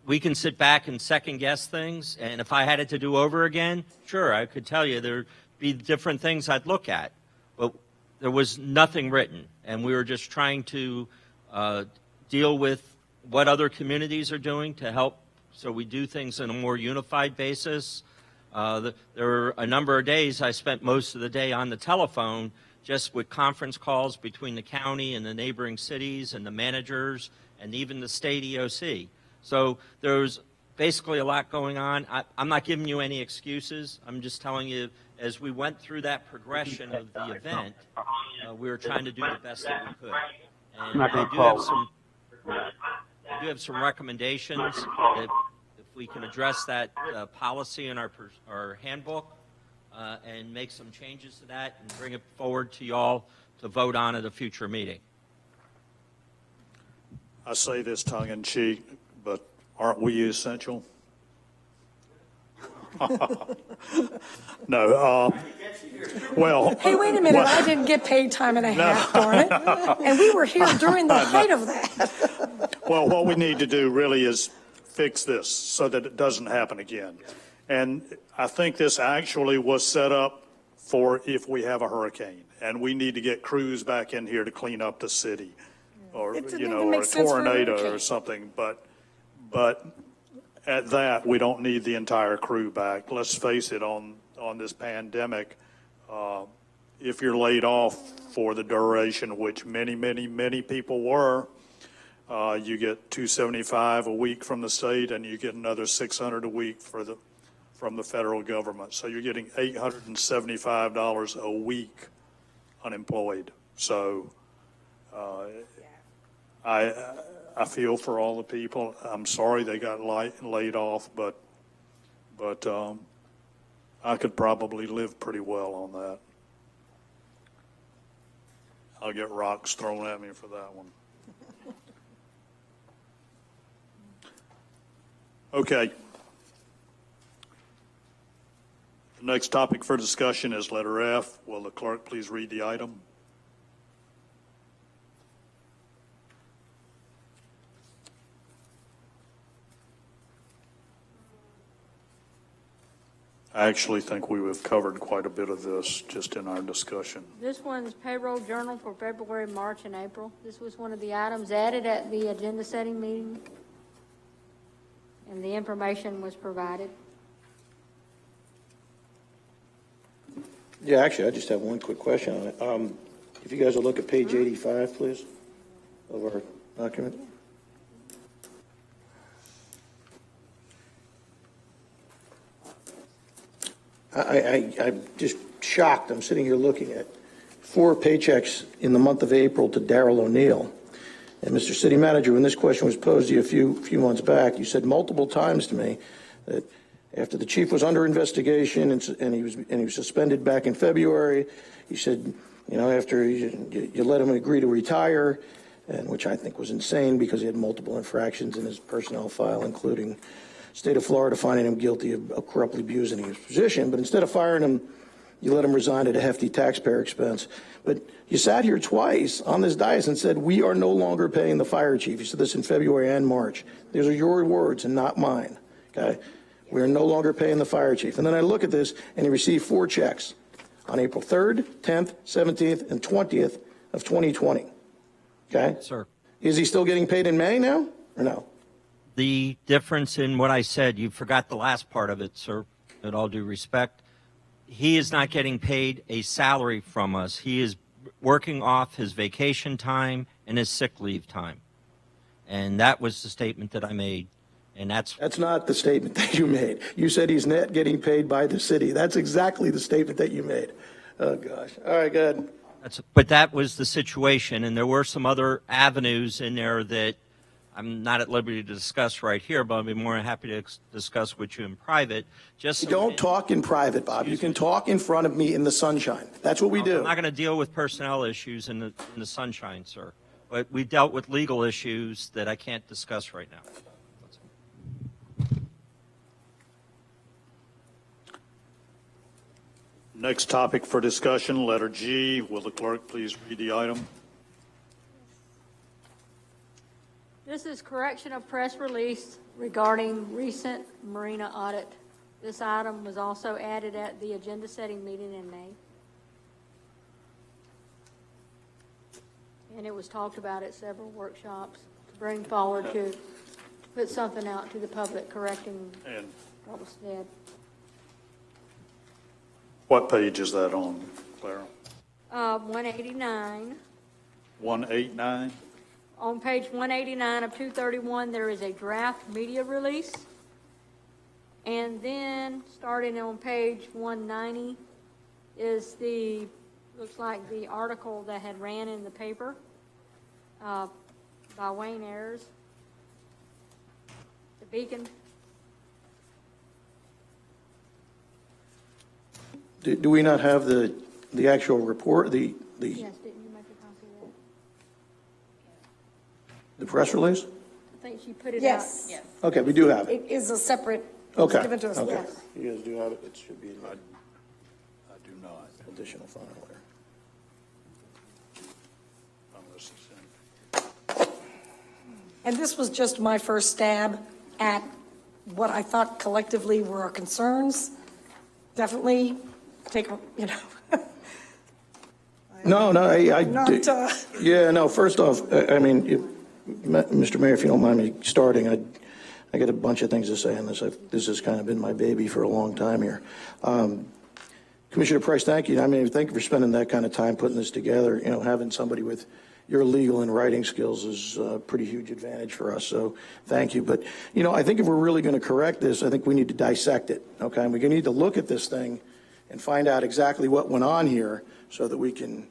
we can sit back and second guess things. And if I had it to do over again, sure, I could tell you there'd be different things I'd look at. But there was nothing written. And we were just trying to deal with what other communities are doing to help so we do things on a more unified basis. There were a number of days I spent most of the day on the telephone just with conference calls between the county and the neighboring cities and the managers and even the state EOC. So there was basically a lot going on. I'm not giving you any excuses. I'm just telling you, as we went through that progression of the event, we were trying to do the best that we could. And I do have some recommendations that if we can address that policy in our handbook and make some changes to that and bring it forward to y'all to vote on at a future meeting. I say this tongue in cheek, but aren't we essential? No. Well. Hey, wait a minute, I didn't get paid time and a half, darn it. And we were here during the height of that. Well, what we need to do really is fix this so that it doesn't happen again. And I think this actually was set up for if we have a hurricane and we need to get crews back in here to clean up the city or, It didn't you know, even or a make sense for a tornado hurricane. or something. But at that, we don't need the entire crew back. Let's face it, on this pandemic, if you're laid off for the duration, which many people were, you get $275 a week from the state, and you get another $600 a week from the federal government. So you're getting $875 a week unemployed. So I feel for all the people. I'm sorry they got laid off, but I could probably live pretty well on that. I'll get rocks thrown at me for that one. Okay. The next topic for discussion is letter F. Will the clerk please read the item? I actually think we have covered quite a bit of this just in our discussion. This one's payroll journal for February, March, and April. This was one of the items added at the agenda setting meeting, and the information was provided. Yeah, actually, I just have one quick question on it. If you guys will look at page 85, please, of our document. I'm just shocked. I'm sitting here looking at 4 paychecks in the month of April to Darrell O'Neill. And Mr. City Manager, when this question was posed to you a few months back, you said multiple times to me that after the chief was under investigation and he was suspended back in February, you said, you know, after you let him agree to retire, and which I think was insane because he had multiple infractions in his personnel file, including state of Florida finding him guilty of corruptly abusing his position. But instead of firing him, you let him resign at a hefty taxpayer expense. But you sat here twice on this dais and said, we are no longer paying the fire chief. You said this in February and March. These are your words and not mine, okay? We are no longer paying the fire chief. And then I look at this, and he received 4 checks on April 3rd, 10th, 17th, and 20th of 2020, okay? Sir. Is he still getting paid in May now, or no? The difference in what I said, you forgot the last part of it, sir, with all due respect. He is not getting paid a salary from us. He is working off his vacation time and his sick leave time. And that was the statement that I made. And That's not the statement that you made. You said he's net getting paid by the city. That's exactly the statement that you made. Oh, gosh. All right, go ahead. but that was the situation. And there were some other avenues in there that I'm not at liberty to discuss right here, but I'd be more than happy to discuss with you in private. Just Don't talk in private, Bob. You can talk in front of me in the sunshine. That's what we do. I'm not going to deal with personnel issues in the sunshine, sir. But we dealt with legal issues that I can't discuss right now. Next topic for discussion, letter G. Will the clerk please read the item? This is correction of press release regarding recent marina audit. This item was also added at the agenda setting meeting in May. And it was talked about at several workshops to bring forward to put something out to the public correcting And what was said. what page is that on, Clara? 189. 189? On page 189 of 231, there is a draft media release. And then, starting on page 190, is looks like the article that had ran in the paper by Wayne Ayers. The Beacon. Do we not have the actual report, the Yes, didn't you make a copy of that? the press release? I think she put it out. Yes. Okay, we do have it. It is a separate, it was Okay. given to us, Okay. yes. You guys do have it. It should be in the I do not, additional file there. unless it's in. And this was just my first stab at what I thought collectively were our concerns. Definitely take, you know. No, I Not, yeah, no, first off, I mean, Mr. Mayor, if you don't mind me starting, I got a bunch of things to say on this. This has kind of been my baby for a long time here. Commissioner Price, thank you. I mean, thank you for spending that kind of time putting this together. You know, having somebody with your legal and writing skills is a pretty huge advantage for us, so thank you. But, you know, I think if we're really going to correct this, I think we need to dissect it, okay? And we need to look at this thing and find out exactly what went on here so that we can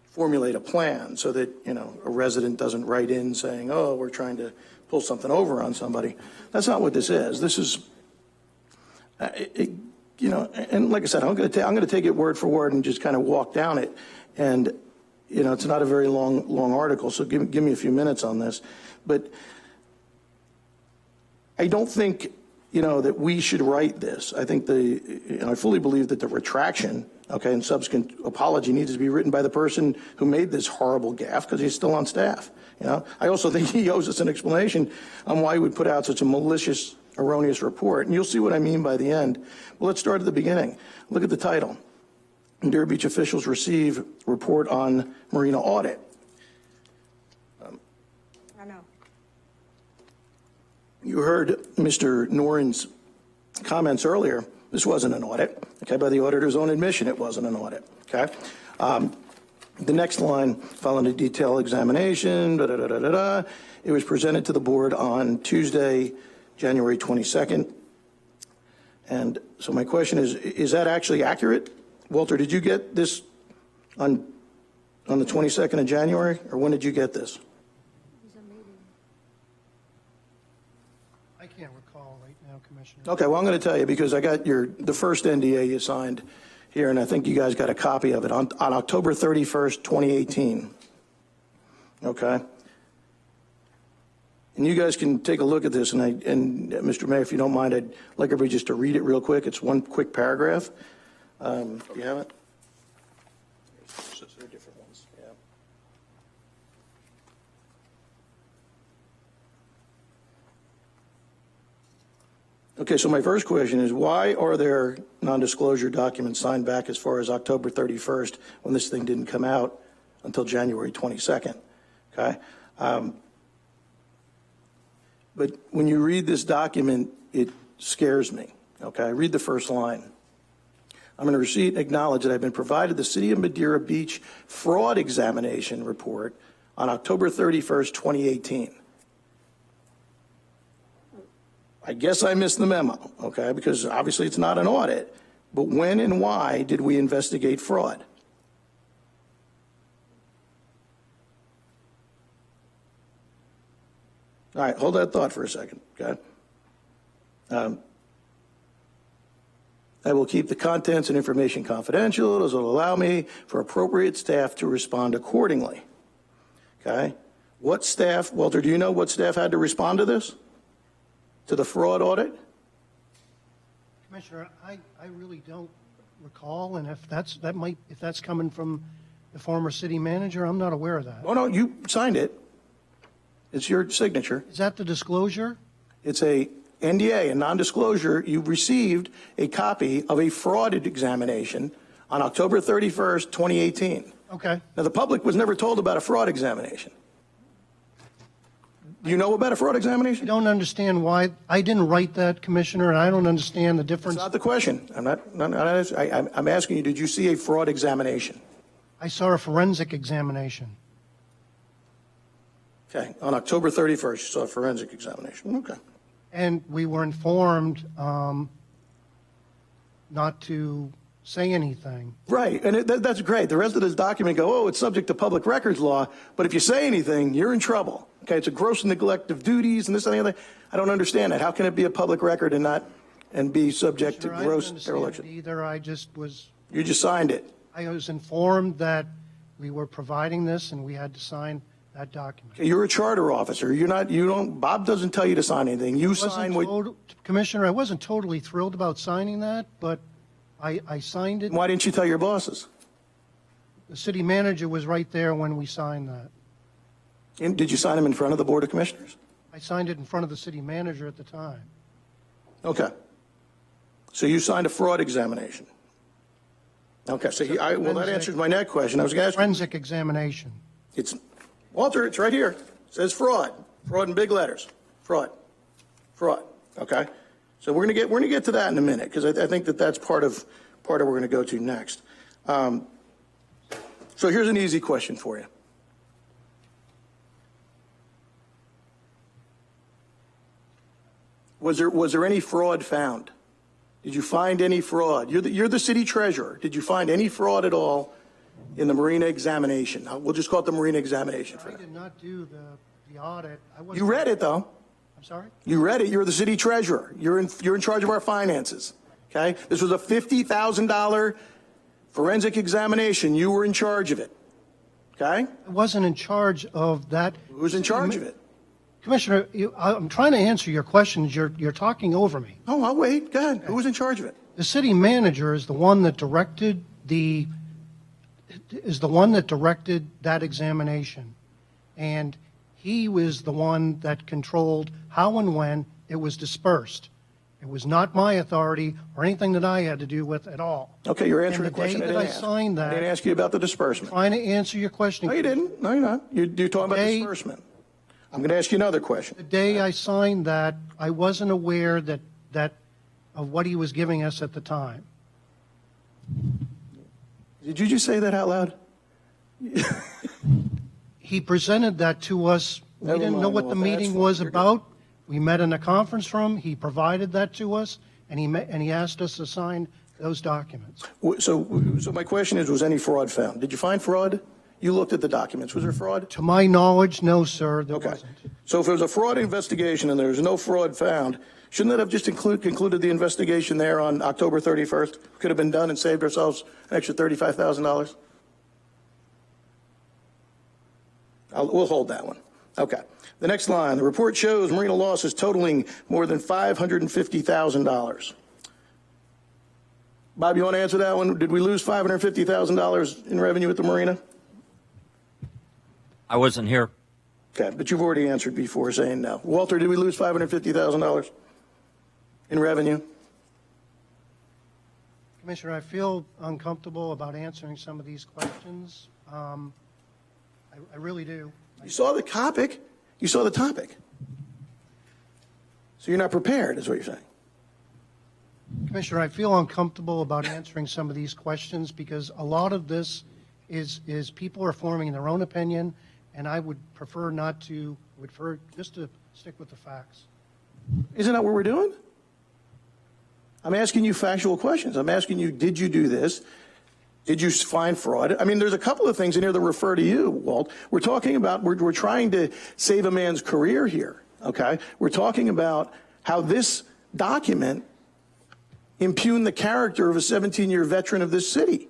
formulate a plan so that, you know, a resident doesn't write in saying, oh, we're trying to pull something over on somebody. That's not what this is. This is, you know, and like I said, I'm going to take it word for word and just kind of walk down it. And, you know, it's not a very long article, so give me a few minutes on this. But I don't think, you know, that we should write this. I think I fully believe that the retraction, okay, and subsequent apology needs to be written by the person who made this horrible gaffe because he's still on staff. You know, I also think he owes us an explanation on why he would put out such a malicious, erroneous report. And you'll see what I mean by the end. Well, let's start at the beginning. Look at the title. Deer Beach officials receive report on marina audit. I know. You heard Mr. Noren's comments earlier. This wasn't an audit. Okay, by the auditor's own admission, it wasn't an audit, okay? The next line, following a detailed examination, da-da-da-da-da, it was presented to the board on Tuesday, January 22nd. And so my question is that actually accurate? Walter, did you get this on the 22nd of January, or when did you get this? I can't recall right now, Commissioner. Okay, well, I'm going to tell you because I got the first NDA you signed here, and I think you guys got a copy of it on October 31st, 2018. Okay? And you guys can take a look at this, and Mr. Mayor, if you don't mind, I'd like everybody just to read it real quick. It's one quick paragraph. You have it? They're different ones, yeah. Okay, so my first question is, why are there non-disclosure documents signed back as far as October 31st when this thing didn't come out until January 22nd? Okay? But when you read this document, it scares me. Okay? Read the first line. I'm going to receive and acknowledge that I've been provided the City of Madeira Beach fraud examination report on October 31st, 2018. I guess I missed the memo, okay, because obviously it's not an audit. But when and why did we investigate fraud? All right, hold that thought for a second, okay? I will keep the contents and information confidential as it will allow me for appropriate staff to respond accordingly, okay? What staff, Walter, do you know what staff had to respond to this? To the fraud audit? Commissioner, I really don't recall, and if that's coming from the former city manager, I'm not aware of that. Oh, no, you signed it. It's your signature. Is that the disclosure? It's a NDA, a non-disclosure. You received a copy of a fraud examination on October 31st, 2018. Okay. Now, the public was never told about a fraud examination. Do you know about a fraud I examination? don't understand why, I didn't write that, Commissioner, and I don't understand the That's difference. not the question. I'm asking you, did you see a fraud examination? I saw a forensic examination. Okay, on October 31st, you saw a forensic examination. Okay. And we were informed not to say anything. Right, and that's great. The rest of this document go, oh, it's subject to public records law, but if you say anything, you're in trouble. Okay, it's a gross neglect of duties and this and the other. I don't understand that. How can it be a public record and be subject to Commissioner, gross I didn't understand dereliction? it either. I just was, You just signed it. I was informed that we were providing this and we had to sign that document. Okay, you're a charter officer. Bob doesn't tell you to sign anything. You sign what, Commissioner, I wasn't totally thrilled about signing that, but I signed it. why didn't you tell your bosses? The city manager was right there when we signed that. And did you sign them in front of the Board of Commissioners? I signed it in front of the city manager at the time. Okay. So you signed a fraud examination. Okay, so well, that answers my next question. I was going to ask you. Forensic examination. Walter, it's right here. It says fraud. Fraud in big letters. Fraud. Fraud. Okay? So we're going to get to that in a minute because I think that's part of what we're going to go to next. So here's an easy question for you. Was there any fraud found? Did you find any fraud? You're the city treasurer. Did you find any fraud at all in the marina examination? We'll just call it the marina examination for I now. did not do the audit. You read it, though. I'm sorry? You read it. You're the city treasurer. You're in charge of our finances. Okay? This was a $50,000 forensic examination. You were in charge of it. Okay? I wasn't in charge of that. Who was in charge of it? Commissioner, I'm trying to answer your questions. You're talking over me. Oh, I'll wait. Go ahead. Who was in charge of it? The city manager is the one that directed that examination. And he was the one that controlled how and when it was dispersed. It was not my authority or anything that I had to do with at all. Okay, you're answering And the question the I day didn't that I ask. signed I that, didn't ask you about the disbursement. trying to answer your question. No, you didn't. No, you're not. You're talking about Today- disbursement. I'm going to ask you another question. The day I signed that, I wasn't aware of what he was giving us at the time. Did you just say that out loud? He presented that to us. We Never didn't know mind, what the Walt, that's meeting fine. was You're good. about. We met in a conference room. He provided that to us, and he asked us to sign those documents. So my question is, was any fraud found? Did you find fraud? You looked at the documents. Was there fraud? To my knowledge, no, sir, there Okay. wasn't. So if it was a fraud investigation and there was no fraud found, shouldn't that have just concluded the investigation there on October 31st? Could have been done and saved ourselves an extra $35,000? We'll hold that one. Okay. The next line, the report shows marina losses totaling more than $550,000. Bob, you want to answer that one? Did we lose $550,000 in revenue at the marina? I wasn't here. Okay, but you've already answered before saying no. Walter, did we lose $550,000 in revenue? Commissioner, I feel uncomfortable about answering some of these questions. I really do. You saw the topic. You saw the topic. So you're not prepared, is what you're saying. Commissioner, I feel uncomfortable about answering some of these questions because a lot of this is people are forming their own opinion, and I would prefer not to, just to stick with the facts. Isn't that what we're doing? I'm asking you factual questions. I'm asking you, did you do this? Did you find fraud? I mean, there's a couple of things in here that refer to you, Walt. We're talking about, we're trying to save a man's career here, okay? We're talking about how this document impugned the character of a 17-year veteran of this city.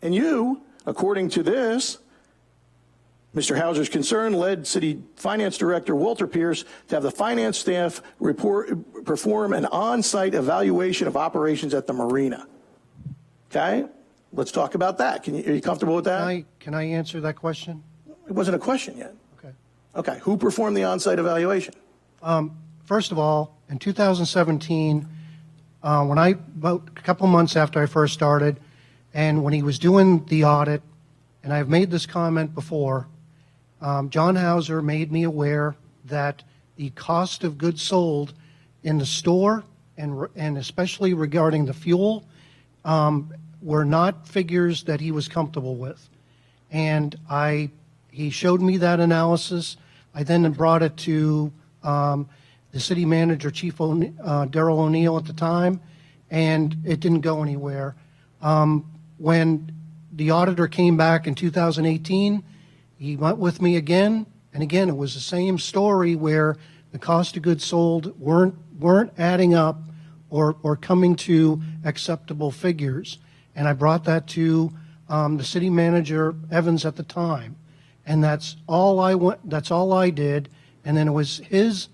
And you, according to this, Mr. Hauser's concern led City Finance Director Walter Pierce to have the finance staff perform an on-site evaluation of operations at the marina. Okay? Let's talk about that. Are you comfortable with that? Can I answer that question? It wasn't a question yet. Okay. Okay. Who performed the on-site evaluation? First of all, in 2017, about a couple months after I first started, and when he was doing the audit, and I've made this comment before, John Hauser made me aware that the cost of goods sold in the store, and especially regarding the fuel, were not figures that he was comfortable with. And he showed me that analysis. I then brought it to the city manager, Chief Darrell O'Neill at the time, and it didn't go anywhere. When the auditor came back in 2018, he went with me again, and again, it was the same story where the cost of goods sold weren't adding up or coming to acceptable figures. And I brought that to the city manager, Evans, at the time. And that's all I did. And then it was his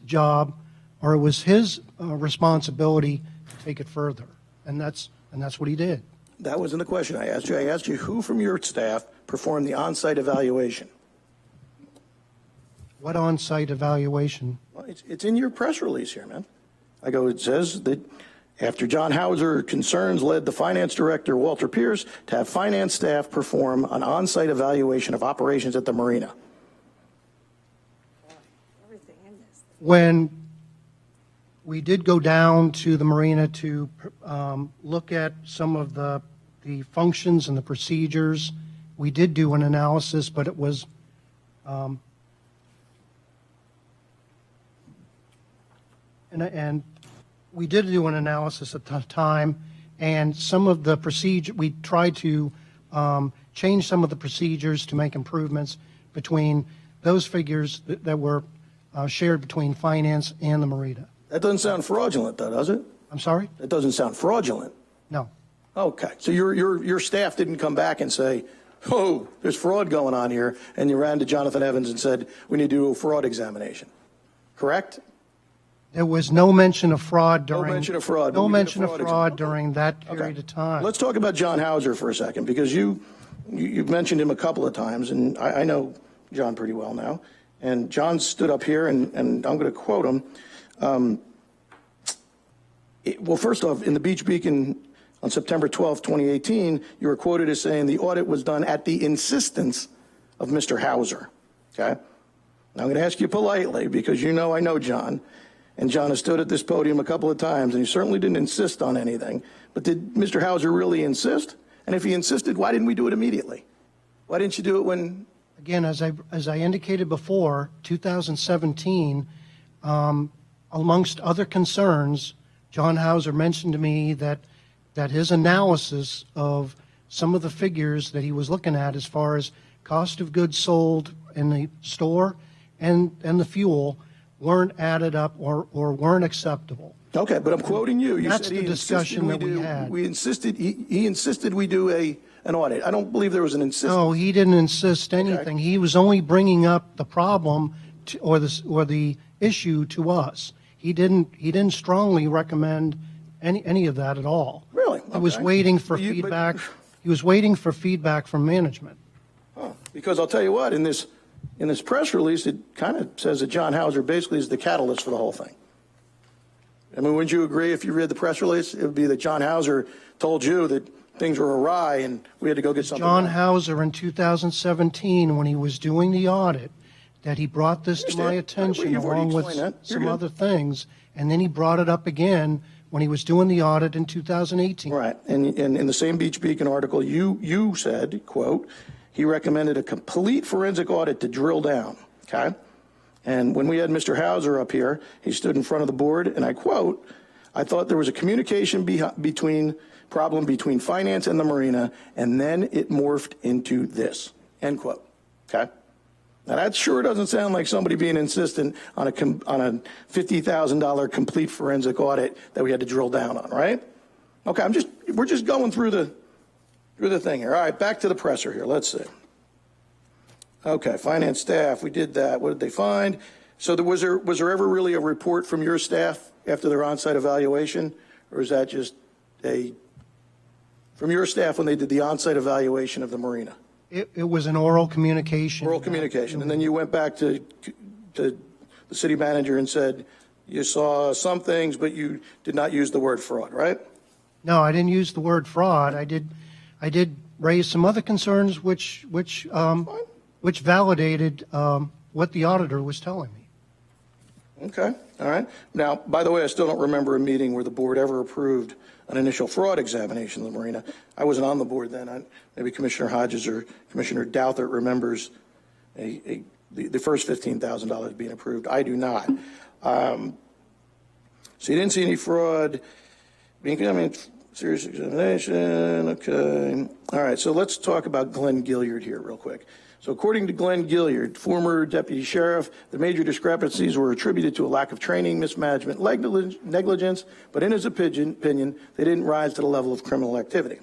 job, or it was his responsibility to take it further. And that's what he did. That wasn't the question I asked you. I asked you who from your staff performed the on-site evaluation. What on-site evaluation? Well, it's in your press release here, man. It says that after John Hauser concerns led the finance director, Walter Pierce, to have finance staff perform an on-site evaluation of operations at the marina. Everything in this. When we did go down to the marina to look at some of the functions and the procedures, we did do an analysis, but it was and we did do an analysis at the time, and some of the procedure, we tried to change some of the procedures to make improvements between those figures that were shared between finance and the marina. That doesn't sound fraudulent, though, does it? I'm sorry? That doesn't sound fraudulent. No. Okay, so your staff didn't come back and say, oh, there's fraud going on here, and you ran to Jonathan Evans and said, we need to do a fraud examination, correct? There was no mention of fraud during. No mention of fraud. No but we did a mention of fraud exam- during that Okay. period of time. Let's talk about John Hauser for a second, because you've mentioned him a couple of times, and I know John pretty well now. And John stood up here, and I'm going to quote him. Well, first off, in the Beach Beacon on September 12, 2018, you were quoted as saying the audit was done at the insistence of Mr. Hauser. Okay? Now I'm going to ask you politely, because you know I know John, and John has stood at this podium a couple of times, and he certainly didn't insist on anything, but did Mr. Hauser really insist? And if he insisted, why didn't we do it immediately? Why didn't you do it when? Again, as I indicated before, 2017, amongst other concerns, John Hauser mentioned to me that his analysis of some of the figures that he was looking at as far as cost of goods sold in the store and the fuel weren't added up or weren't acceptable. Okay, but I'm quoting you. You That's said the he discussion insisted that we had. We insisted, he insisted we do an audit. I don't believe there was an insistence. No, he didn't insist anything. He was only bringing up the problem or the issue to us. He didn't strongly recommend any of that at all. Really? He was Okay. waiting for But you- but- feedback. He was waiting for feedback from management. Huh. Because I'll tell you what, in this press release, it kind of says that John Hauser basically is the catalyst for the whole thing. I mean, wouldn't you agree if you read the press release? It would be that John Hauser told you that things were awry and we had to go get something John done. Hauser in 2017, when he was doing the audit, that he brought this to my Understand. attention You've already along with explained that. You're some good. other things, and then he brought it up again when he was doing the audit in 2018. Right, and in the same Beach Beacon article, you said, quote, he recommended a complete forensic audit to drill down, okay? And when we had Mr. Hauser up here, he stood in front of the board, and I quote, I thought there was a communication problem between finance and the marina, and then it morphed into this, end quote, okay? Now, that sure doesn't sound like somebody being insistent on a $50,000 complete forensic audit that we had to drill down on, right? Okay, we're just going through the thing here. All right, back to the presser here. Let's see. Okay, finance staff, we did that. What did they find? So was there ever really a report from your staff after their on-site evaluation, or is that just from your staff when they did the on-site evaluation of the marina? It was an oral communication. Oral communication, and then you went back to the city manager and said you saw some things, but you did not use the word fraud, right? No, I didn't use the word fraud. I did raise some other concerns which validated what the auditor was telling me. Okay, all right. Now, by the way, I still don't remember a meeting where the board ever approved an initial fraud examination of the marina. I wasn't on the board then. Maybe Commissioner Hodges or Commissioner Douthert remembers the first $15,000 being approved. I do not. So you didn't see any fraud. Serious examination. Okay. All right, so let's talk about Glenn Gilliard here real quick. So according to Glenn Gilliard, former deputy sheriff, the major discrepancies were attributed to a lack of training, mismanagement, negligence, but in his opinion, they didn't rise to the level of criminal activity.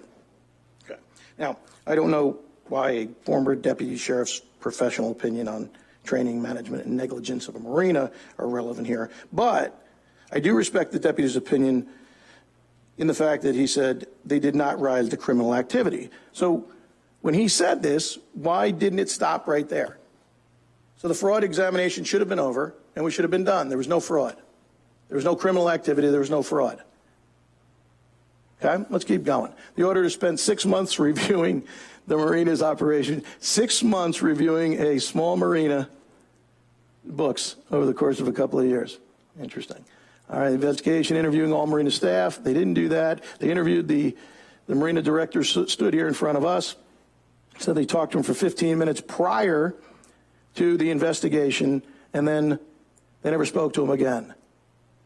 Okay. Now, I don't know why a former deputy sheriff's professional opinion on training, management, and negligence of a marina are relevant here, but I do respect the deputy's opinion in the fact that he said they did not rise to criminal activity. So when he said this, why didn't it stop right there? So the fraud examination should have been over, and we should have been done. There was no fraud. There was no criminal activity. There was no fraud. Okay, let's keep going. The auditor spent 6 months reviewing the marina's operation, 6 months reviewing a small marina books over the course of a couple of years. Interesting. All right, investigation, interviewing all marina staff. They didn't do that. They interviewed the marina director stood here in front of us. So they talked to him for 15 minutes prior to the investigation, and then they never spoke to him again.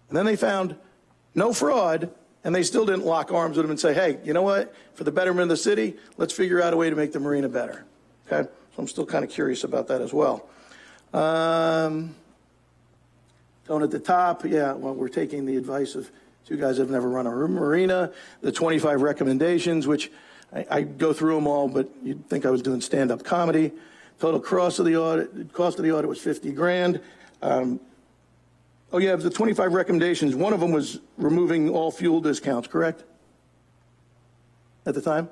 And then they found no fraud, and they still didn't lock arms with him and say, hey, you know what? For the betterment of the city, let's figure out a way to make the marina better. Okay? So I'm still kind of curious about that as well. Tone at the top, yeah, well, we're taking the advice of two guys that have never run a marina, the 25 recommendations, which I go through them all, but you'd think I was doing stand-up comedy. Total cost of the audit was $50,000. Oh, yeah, the 25 recommendations, one of them was removing all fuel discounts, correct? At the time?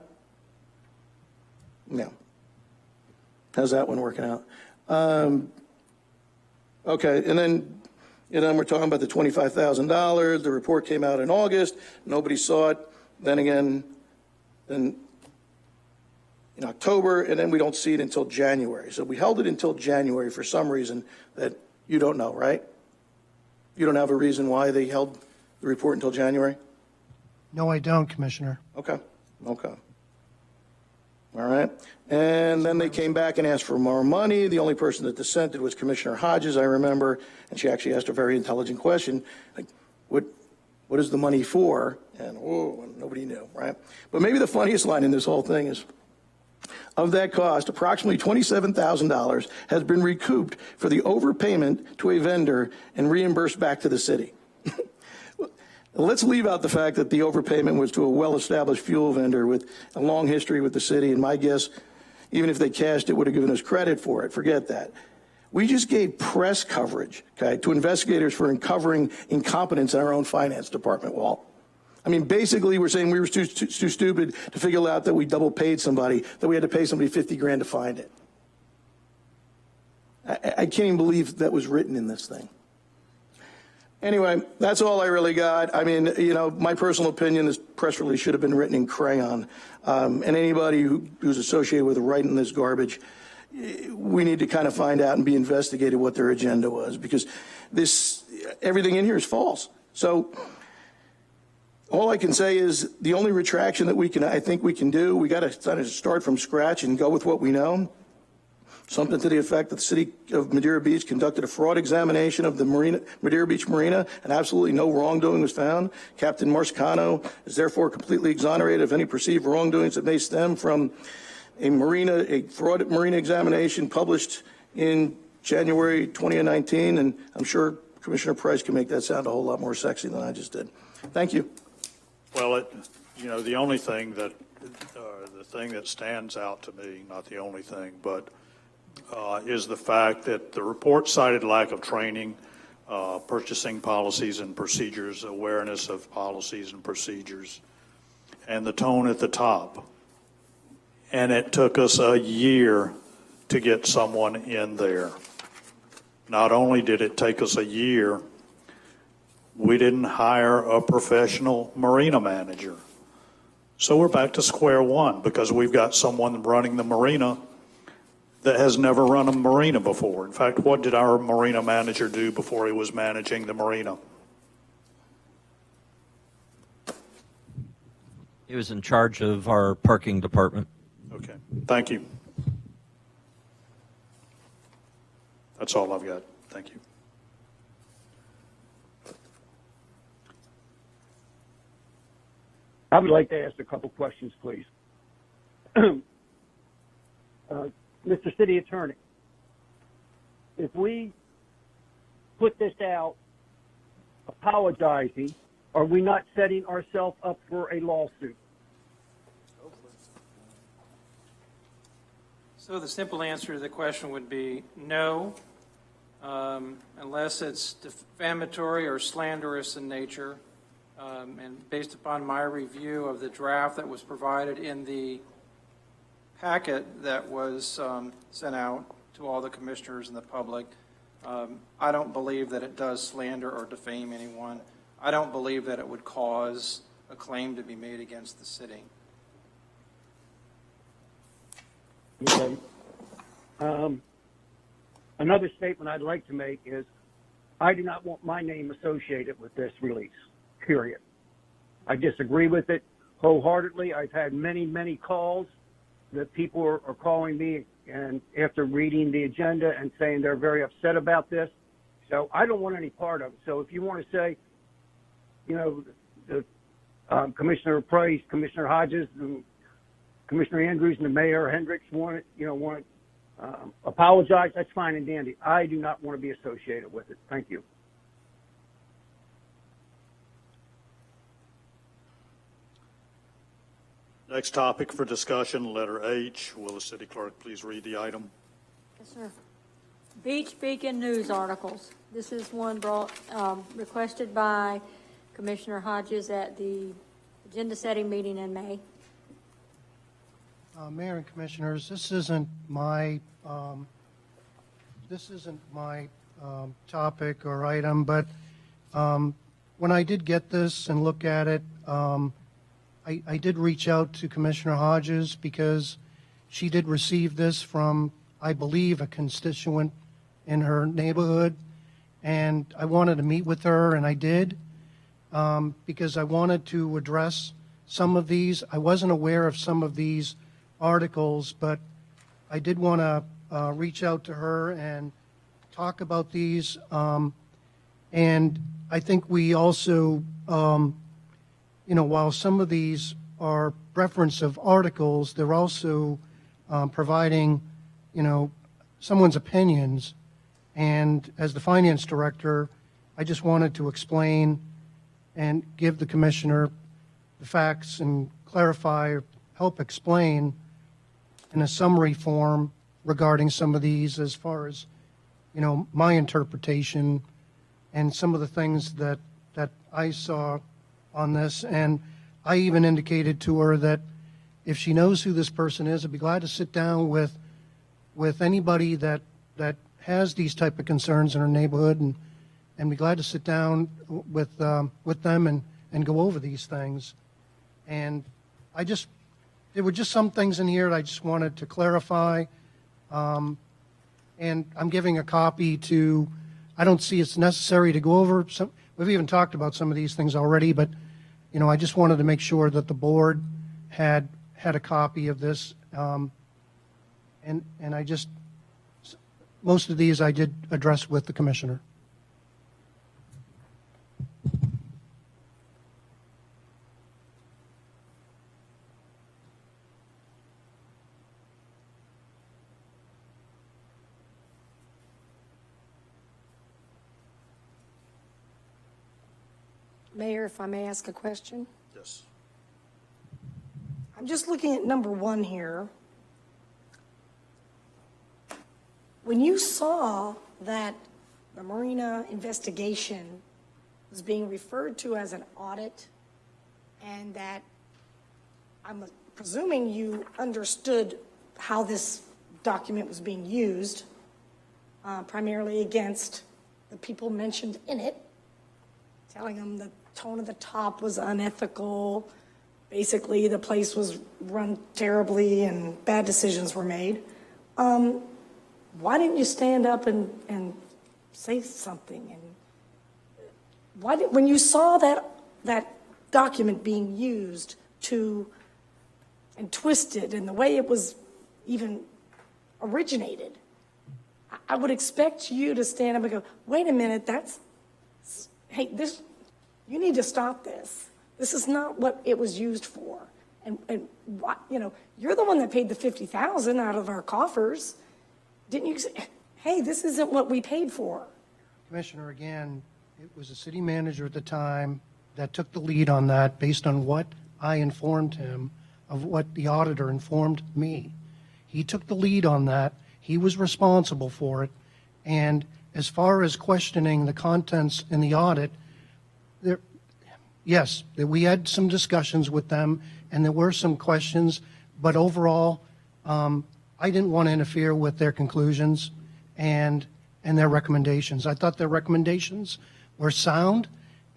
No. How's that one working out? Okay, and then we're talking about the $25,000. The report came out in August. Nobody saw it. Then again, in October, and then we don't see it until January. So we held it until January for some reason that you don't know, right? You don't have a reason why they held the report until January? No, I don't, Commissioner. Okay, okay. All right. And then they came back and asked for more money. The only person that dissented was Commissioner Hodges, I remember, and she actually asked a very intelligent question, like, what is the money for? And, whoa, nobody knew, right? But maybe the funniest line in this whole thing is, of that cost, approximately $27,000 has been recouped for the overpayment to a vendor and reimbursed back to the city. Let's leave out the fact that the overpayment was to a well-established fuel vendor with a long history with the city, and my guess, even if they cashed it, would have given us credit for it. Forget that. We just gave press coverage, okay, to investigators for uncovering incompetence in our own finance department, Walt. I mean, basically, we're saying we were too stupid to figure out that we double paid somebody, that we had to pay somebody $50,000 to find it. I can't even believe that was written in this thing. Anyway, that's all I really got. I mean, you know, my personal opinion, this press release should have been written in crayon. And anybody who's associated with writing this garbage, we need to kind of find out and be investigated what their agenda was, because everything in here is false. So all I can say is the only retraction that I think we can do, we got to kind of start from scratch and go with what we know. Something to the effect that the city of Madeira Beach conducted a fraud examination of the Madeira Beach Marina, and absolutely no wrongdoing was found. Captain Marsicano is therefore completely exonerated of any perceived wrongdoings that may stem from a fraud marina examination published in January 2019, and I'm sure Commissioner Price can make that sound a whole lot more sexy than I just did. Thank you. Well, the only thing the thing that stands out to me, not the only thing, but is the fact that the report cited lack of training, purchasing policies and procedures, awareness of policies and procedures, and the tone at the top. And it took us a year to get someone in there. Not only did it take us a year, we didn't hire a professional marina manager. So we're back to square one, because we've got someone running the marina that has never run a marina before. In fact, what did our marina manager do before he was managing the marina? He was in charge of our parking department. Okay, thank you. That's all I've got. Thank you. I would like to ask a couple questions, please. Mr. City Attorney, if we put this out apologizing, are we not setting ourselves up for a lawsuit? So the simple answer to the question would be no, unless it's defamatory or slanderous in nature. And based upon my review of the draft that was provided in the packet that was sent out to all the commissioners and the public, I don't believe that it does slander or defame anyone. I don't believe that it would cause a claim to be made against the city. Okay. Another statement I'd like to make is I do not want my name associated with this release, period. I disagree with it wholeheartedly. I've had many, many calls that people are calling me and after reading the agenda and saying they're very upset about this. So I don't want any part of it. So if you want to say, you know, Commissioner Price, Commissioner Hodges, and Commissioner Andrews, and the Mayor Hendricks want apologize, that's fine and dandy. I do not want to be associated with it. Thank you. Next topic for discussion, letter H. Will the city clerk please read the item? Yes, sir. Beach Beacon news articles. This is one requested by Commissioner Hodges at the agenda setting meeting in May. Mayor and Commissioners, this isn't my topic or item, but when I did get this and look at it, I did reach out to Commissioner Hodges because she did receive this from, I believe, a constituent in her neighborhood, and I wanted to meet with her, and I did, because I wanted to address some of these. I wasn't aware of some of these articles, but I did want to reach out to her and talk about these. And I think we also, while some of these are reference of articles, they're also providing, someone's opinions. And as the finance director, I just wanted to explain and give the commissioner the facts and clarify, help explain in a summary form regarding some of these as far as, my interpretation and some of the things that I saw on this. And I even indicated to her that if she knows who this person is, I'd be glad to sit down with anybody that has these type of concerns in her neighborhood, and be glad to sit down with them and go over these things. And there were just some things in here that I just wanted to clarify. And I'm giving a copy to, I don't see it's necessary to go over some, we've even talked about some of these things already, but, I just wanted to make sure that the board had a copy of this. And most of these I did address with the commissioner. Mayor, if I may ask a question? Yes. I'm just looking at number 1 here. When you saw that the Marina investigation was being referred to as an audit, and that I'm presuming you understood how this document was being used, primarily against the people mentioned in it, telling them the tone of the top was unethical. Basically, the place was run terribly and bad decisions were made. Why didn't you stand up and say something? And when you saw that document being used and twisted, and the way it was even originated, I would expect you to stand up and go, wait a minute, you need to stop this. This is not what it was used for. And you're the one that paid the $50,000 out of our coffers. Didn't you say, hey, this isn't what we paid for? Commissioner, again, it was the city manager at the time that took the lead on that based on what I informed him of what the auditor informed me. He took the lead on that. He was responsible for it. And as far as questioning the contents in the audit, yes, we had some discussions with them, and there were some questions, but overall, I didn't want to interfere with their conclusions and their recommendations. I thought their recommendations were sound,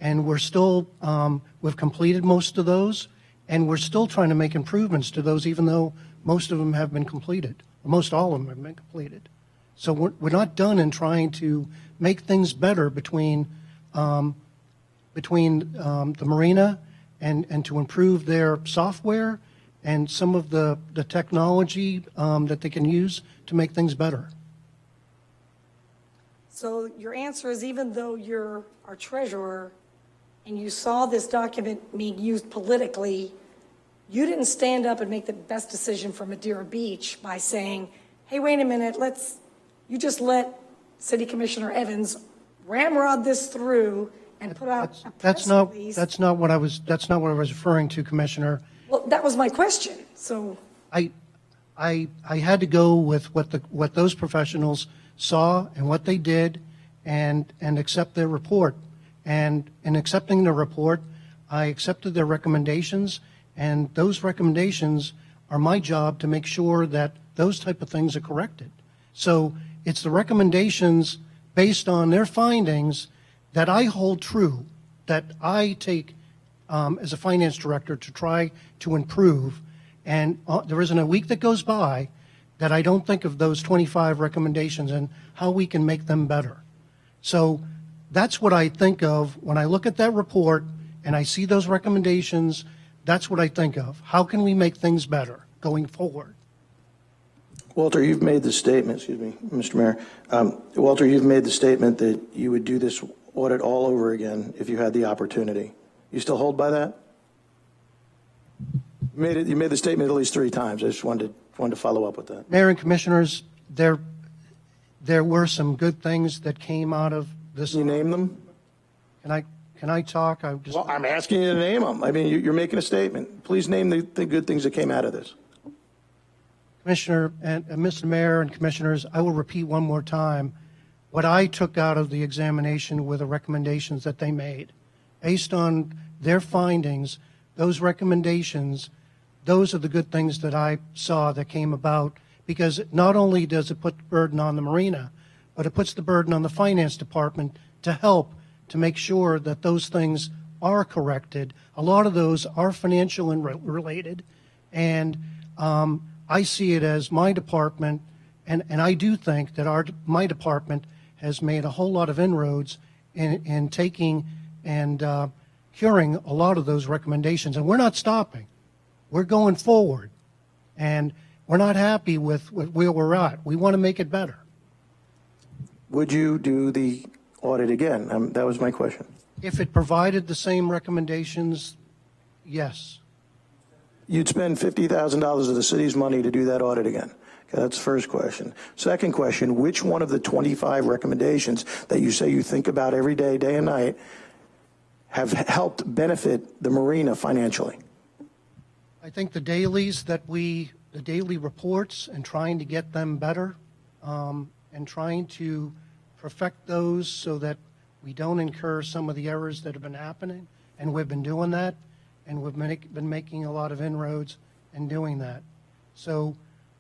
and we've completed most of those, and we're still trying to make improvements to those, even though most of them have been completed. Most all of them have been completed. So we're not done in trying to make things better between the marina and to improve their software and some of the technology that they can use to make things better. So your answer is, even though you're our treasurer and you saw this document being used politically, you didn't stand up and make the best decision for Madeira Beach by saying, hey, wait a minute, you just let City Commissioner Evans ramrod this through and put out a press release. That's not what I was referring to, Commissioner. Well, that was my question. So I had to go with what those professionals saw and what they did, and accept their report. And in accepting the report, I accepted their recommendations, and those recommendations are my job to make sure that those type of things are corrected. So it's the recommendations based on their findings that I hold true, that I take as a finance director to try to improve. And there isn't a week that goes by that I don't think of those 25 recommendations and how we can make them better. So that's what I think of when I look at that report and I see those recommendations. That's what I think of. How can we make things better going forward? Walter, you've made the statement, excuse me, Mr. Mayor. Walter, you've made the statement that you would do this audit all over again if you had the opportunity. You still hold by that? You made the statement at least 3 times. I just wanted to follow up with that. Mayor and Commissioners, there were some good things that came out of this. Can you name them? Can I talk? Well, I'm asking you to name them. I mean, you're making a statement. Please name the good things that came out of this. Commissioner and Mr. Mayor and Commissioners, I will repeat one more time what I took out of the examination were the recommendations that they made. Based on their findings, those recommendations, those are the good things that I saw that came about, because not only does it put the burden on the marina, but it puts the burden on the finance department to help to make sure that those things are corrected. A lot of those are financial and related, and I see it as my department, and I do think that my department has made a whole lot of inroads in taking and curing a lot of those recommendations. And we're not stopping. We're going forward. And we're not happy with where we're at. We want to make it better. Would you do the audit again? That was my question. If it provided the same recommendations, yes. You'd spend $50,000 of the city's money to do that audit again? Okay, that's the first question. Second question, which one of the 25 recommendations that you say you think about every day, day and night, have helped benefit the marina financially? I think the dailies the daily reports and trying to get them better, and trying to perfect those so that we don't incur some of the errors that have been happening, and we've been doing that, and we've been making a lot of inroads in doing that. So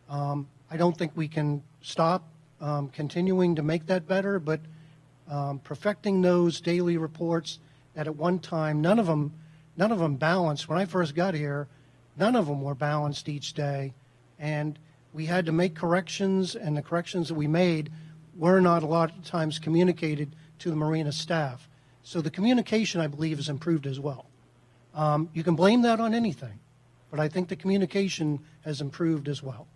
I don't think we can stop continuing to make that better, but perfecting those daily reports that at one time, none of them balanced. When I first got here, none of them were balanced each day, and we had to make corrections, and the corrections that we made were not a lot of times communicated to the marina staff. So the communication, I believe, has improved as well. You can blame that on anything, but I think the communication has improved as well.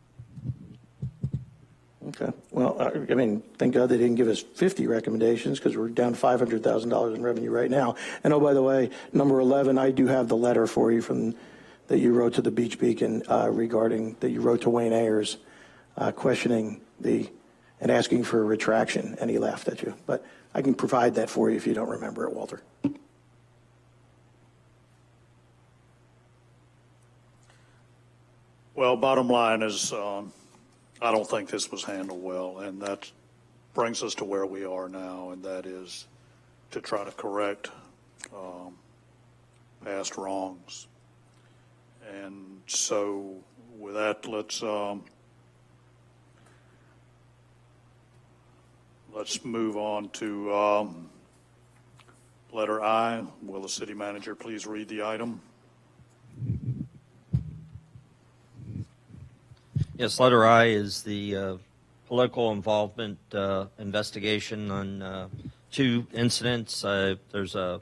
Okay. Well, I mean, thank God they didn't give us 50 recommendations, because we're down $500,000 in revenue right now. And oh, by the way, number 11, I do have the letter for you that you wrote to the Beach Beacon that you wrote to Wayne Ayers, questioning and asking for a retraction, and he laughed at you. But I can provide that for you if you don't remember it, Walter. Well, bottom line is, I don't think this was handled well, and that brings us to where we are now, and that is to try to correct past wrongs. And so with that, let's move on to letter I. Will the city manager please read the item? Yes, letter I is the political involvement investigation on 2 incidents. There's a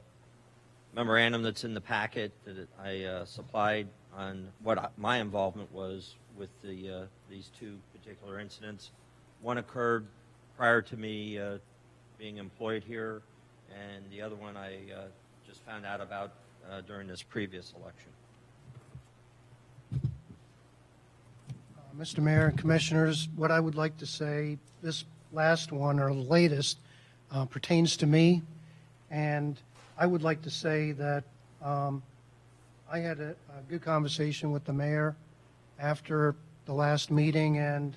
memorandum that's in the packet that I supplied on what my involvement was with these 2 particular incidents. One occurred prior to me being employed here, and the other one I just found out about during this previous election. Mr. Mayor and Commissioners, what I would like to say, this last one, or the latest, pertains to me, and I would like to say that I had a good conversation with the mayor after the last meeting, and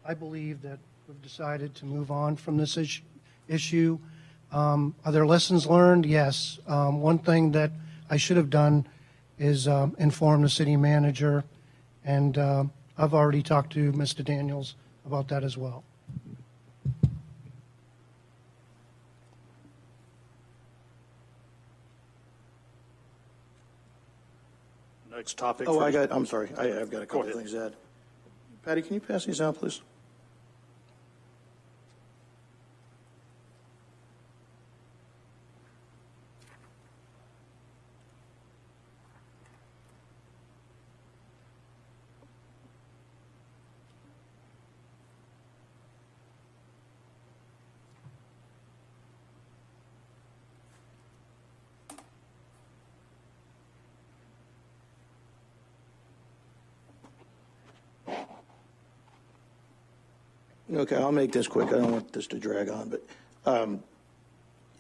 I believe that we've decided to move on from this issue. Are there lessons learned? Yes. One thing that I should have done is inform the city manager, and I've already talked to Mr. Daniels about that as well. Next topic. Oh, I'm sorry. I've got a couple of things to add. Patty, can you pass these out, please? Okay, I'll make this quick. I don't want this to drag on, but,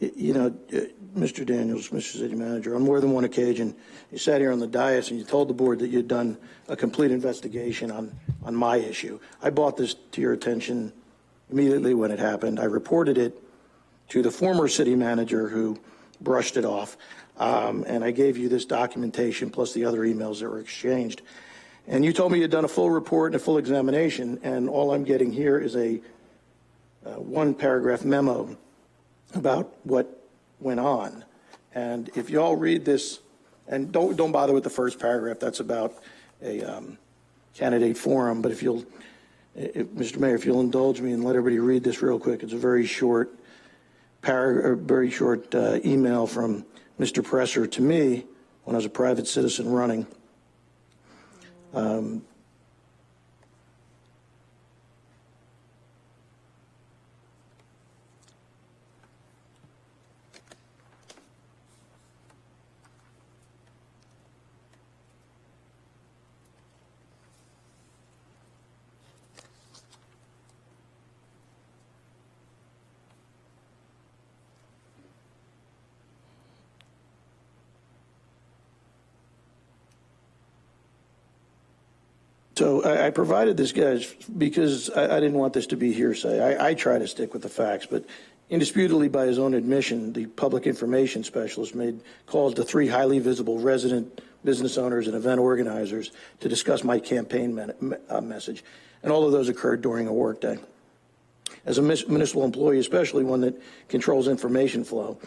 Mr. Daniels, Mr. City Manager, on more than one occasion, you sat here on the dais and you told the board that you'd done a complete investigation on my issue. I brought this to your attention immediately when it happened. I reported it to the former city manager who brushed it off, and I gave you this documentation plus the other emails that were exchanged. And you told me you'd done a full report and a full examination, and all I'm getting here is a one-paragraph memo about what went on. And if you all read this, and don't bother with the first paragraph, that's about a candidate forum, but Mr. Mayor, if you'll indulge me and let everybody read this real quick, it's a very short email from Mr. Presser to me when I was a private citizen running. So I provided this, guys, because I didn't want this to be hearsay. I try to stick with the facts, but indisputably, by his own admission, the public information specialist made calls to 3 highly visible resident business owners and event organizers to discuss my campaign message, and all of those occurred during a workday. As a municipal employee, especially one that controls information flow,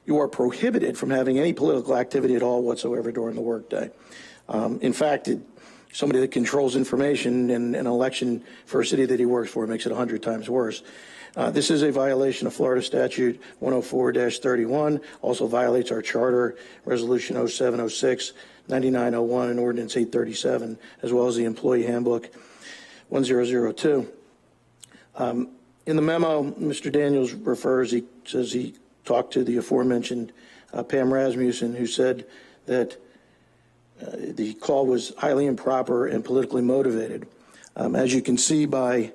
you are prohibited from having any political activity at all whatsoever during the workday. In fact, somebody that controls information in an election for a city that he works for makes it 100 times worse. This is a violation of Florida Statute 104-31, also violates our charter, Resolution 0706, 9901, and Ordinance 837, as well as the Employee Handbook 1002. In the memo, Mr. Daniels he says he talked to the aforementioned Pam Rasmussen, who said that the call was highly improper and politically motivated. As you can see by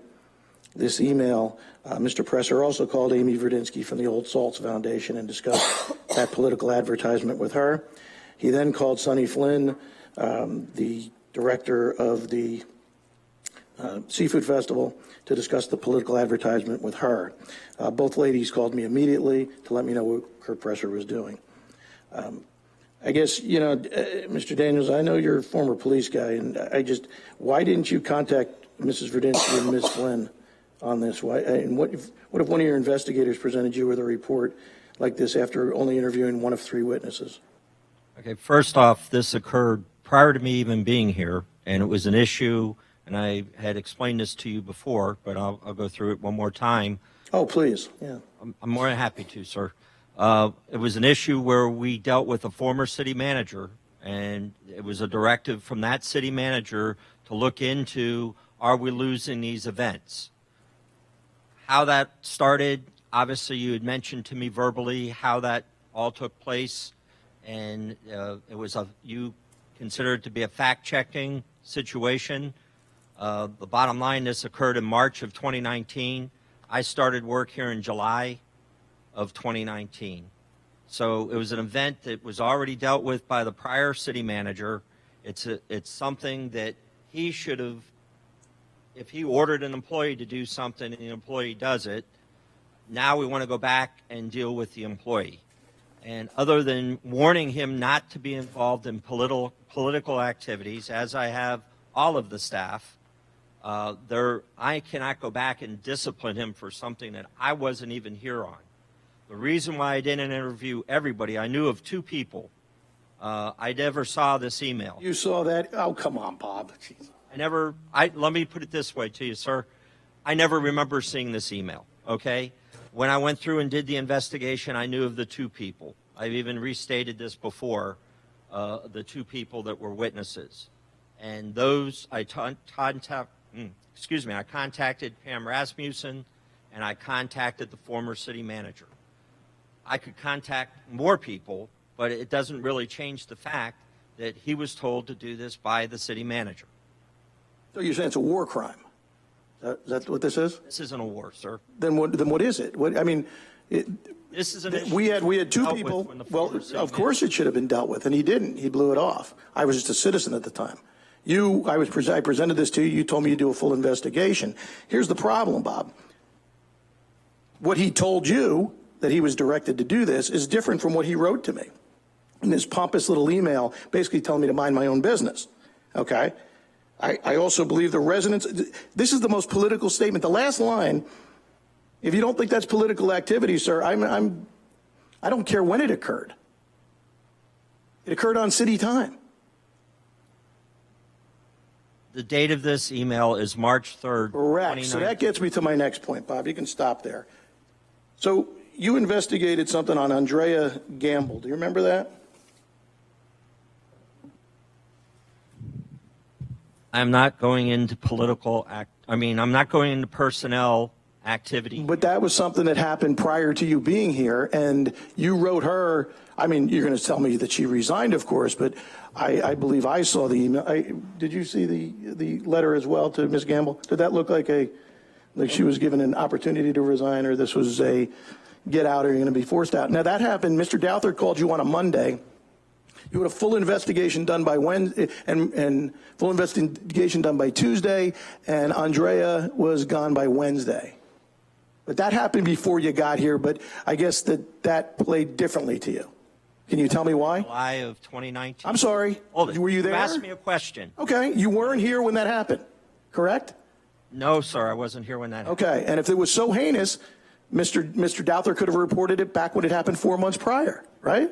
this email, Mr. Presser also called Amy Verdinsky from the Old Salts Foundation and discussed that political advertisement with her. He then called Sonny Flynn, the director of the Seafood Festival, to discuss the political advertisement with her. Both ladies called me immediately to let me know what Kurt Presser was doing. I guess, Mr. Daniels, I know you're a former police guy, and why didn't you contact Mrs. Verdinsky and Ms. Flynn on this? What if one of your investigators presented you with a report like this after only interviewing one of 3 witnesses? Okay, first off, this occurred prior to me even being here, and it was an issue, and I had explained this to you before, but I'll go through it one more time. Oh, please, yeah. I'm more than happy to, sir. It was an issue where we dealt with a former city manager, and it was a directive from that city manager to look into, are we losing these events? How that started, obviously you had mentioned to me verbally how that all took place, and it was you consider it to be a fact-checking situation. The bottom line, this occurred in March of 2019. I started work here in July of 2019. So it was an event that was already dealt with by the prior city manager. It's something that he should have, if he ordered an employee to do something and the employee does it, now we want to go back and deal with the employee. And other than warning him not to be involved in political activities, as I have all of the staff, I cannot go back and discipline him for something that I wasn't even here on. The reason why I didn't interview everybody, I knew of 2 people. I never saw this email. You saw that? Oh, come on, Bob. Jeez. Let me put it this way to you, sir. I never remember seeing this email, okay? When I went through and did the investigation, I knew of the 2 people. I've even restated this before, the 2 people that were witnesses. And those, I contacted Pam Rasmussen, and I contacted the former city manager. I could contact more people, but it doesn't really change the fact that he was told to do this by the city manager. So you're saying it's a war crime? Is Is that what this is? This isn't a war, sir. Then what is it? What, I mean, This is an issue. we had two dealt with people. when the Well, former city of course it should have been dealt with, and he didn't. He blew it off. I was just a citizen at the time. I presented this to you. You told me you'd do a full investigation. Here's the problem, Bob. What he told you, that he was directed to do this, is different from what he wrote to me in this pompous little email, basically telling me to mind my own business. Okay? I also believe the residents, this is the most political statement. The last line, if you don't think that's political activity, sir, I don't care when it occurred. It occurred on city time. The date of this email is March 3rd. Correct. So that gets me to my next point, Bob. You can stop there. So you investigated something on Andrea Gamble. Do you remember that? I'm not going into I'm not going into personnel activity. But that was something that happened prior to you being here, and you wrote her. I mean, you're going to tell me that she resigned, of course, but I believe I saw the email. Did you see the letter as well to Ms. Gamble? Did that look like she was given an opportunity to resign, or this was a get out or you're going to be forced out? Now, that happened. Mr. Douther called you on a Monday. You had a full investigation done by Wednesday and full investigation done by Tuesday, and Andrea was gone by Wednesday. But that happened before you got here, but I guess that played differently to you. Can you tell me why? July of 2019. I'm sorry. Hold it. Were you there? You asked me a question. Okay, you weren't here when that happened, correct? No, sir, I wasn't here when that happened. Okay, and if it was so heinous, Mr. Douther could have reported it back when it happened 4 months prior, right?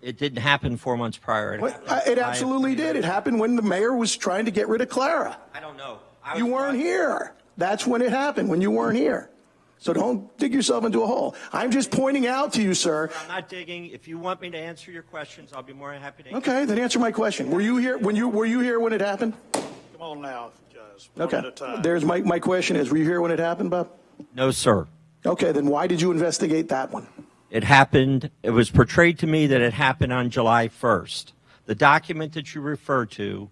It didn't happen 4 months prior. It absolutely did. It happened when the mayor was trying to get rid of Clara. I don't know. You weren't here. That's when it happened, when you weren't here. So don't dig yourself into a hole. I'm just pointing out to you, sir. I'm not digging. If you want me to answer your questions, I'll be more than happy to. Okay, then answer my question. Were you here when it happened? Come on now, guys. One Okay. at a time. There's my question is, were you here when it happened, Bob? No, sir. Okay, then why did you investigate that one? It happened. It was portrayed to me that it happened on July 1st. The document that you refer to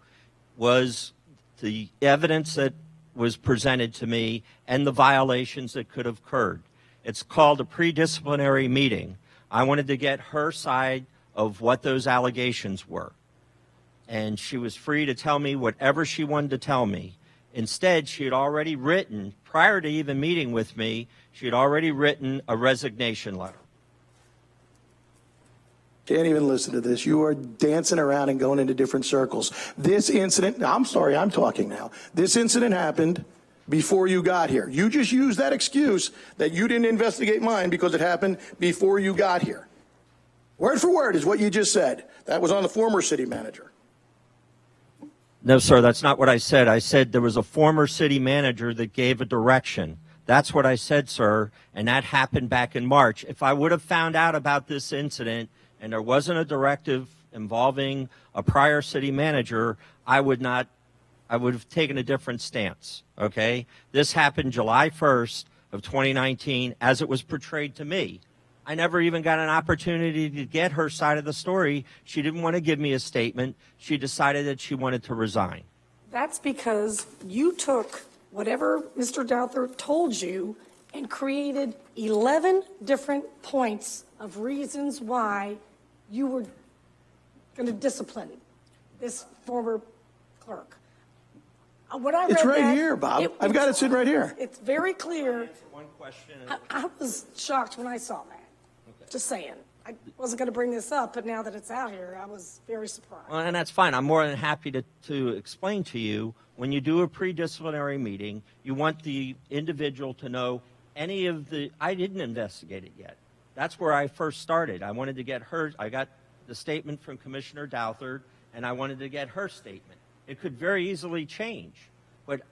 was the evidence that was presented to me and the violations that could have occurred. It's called a pre-disciplinary meeting. I wanted to get her side of what those allegations were. And she was free to tell me whatever she wanted to tell me. Instead, she had already written, prior to even meeting with me, she had already written a resignation letter. Can't even listen to this. You are dancing around and going into different circles. This incident, I'm sorry, I'm talking now. This incident happened before you got here. You just used that excuse that you didn't investigate mine because it happened before you got here. Word for word is what you just said. That was on the former city manager. No, sir, that's not what I said. I said there was a former city manager that gave a direction. That's what I said, sir, and that happened back in March. If I would have found out about this incident and there wasn't a directive involving a prior city manager, I would have taken a different stance, okay? This happened July 1st of 2019 as it was portrayed to me. I never even got an opportunity to get her side of the story. She didn't want to give me a statement. She decided that she wanted to resign. That's because you took whatever Mr. Douther told you and created 11 different points of reasons why you were going to discipline this former clerk. When I read It's right that, here, Bob. I've got it sitting right here. It's very clear. One question. I was shocked when I saw that. Just saying. I wasn't going to bring this up, but now that it's out here, I was very surprised. Well, and that's fine. I'm more than happy to explain to you, when you do a pre-disciplinary meeting, you want the individual to know I didn't investigate it yet. That's where I first started. I wanted to get I got the statement from Commissioner Douther, and I wanted to get her statement. It could very easily change, but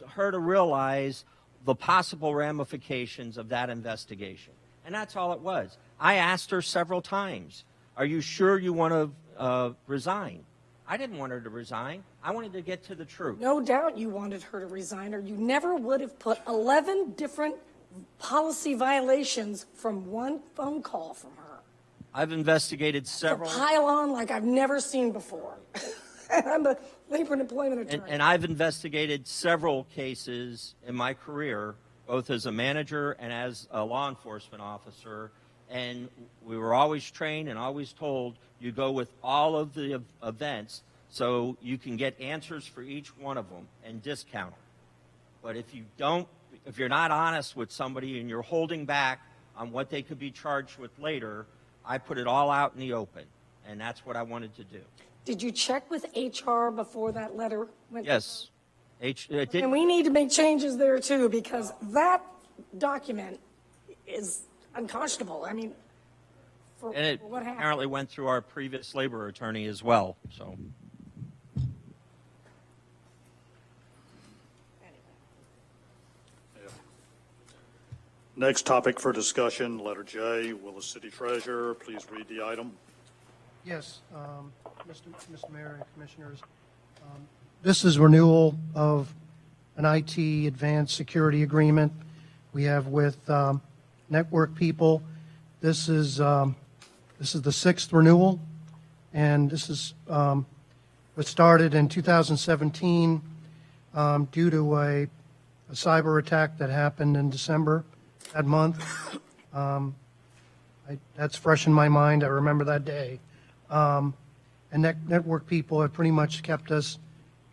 her to realize the possible ramifications of that investigation. And that's all it was. I asked her several times, are you sure you want to resign? I didn't want her to resign. I wanted to get to the truth. No doubt you wanted her to resign, or you never would have put 11 different policy violations from one phone call from her. I've investigated several. To pile on like I've never seen before. I'm a labor and employment attorney. And I've investigated several cases in my career, both as a manager and as a law enforcement officer, and we were always trained and always told you go with all of the events so you can get answers for each one of them and discount them. But if you're not honest with somebody and you're holding back on what they could be charged with later, I put it all out in the open, and that's what I wanted to do. Did you check with HR before that letter went? Yes. And we need to make changes there too, because that document is unconscionable. I mean, for And it what happened. apparently went through our previous labor attorney as well, so. Next topic for discussion, letter J, will the city treasurer please read the item? Yes, Mr. Mayor and Commissioners, this is renewal of an IT advanced security agreement we have with Network People. This is the sixth renewal, and this is was started in 2017 due to a cyber attack that happened in December that month. That's fresh in my mind. I remember that day. And Network People have pretty much kept us,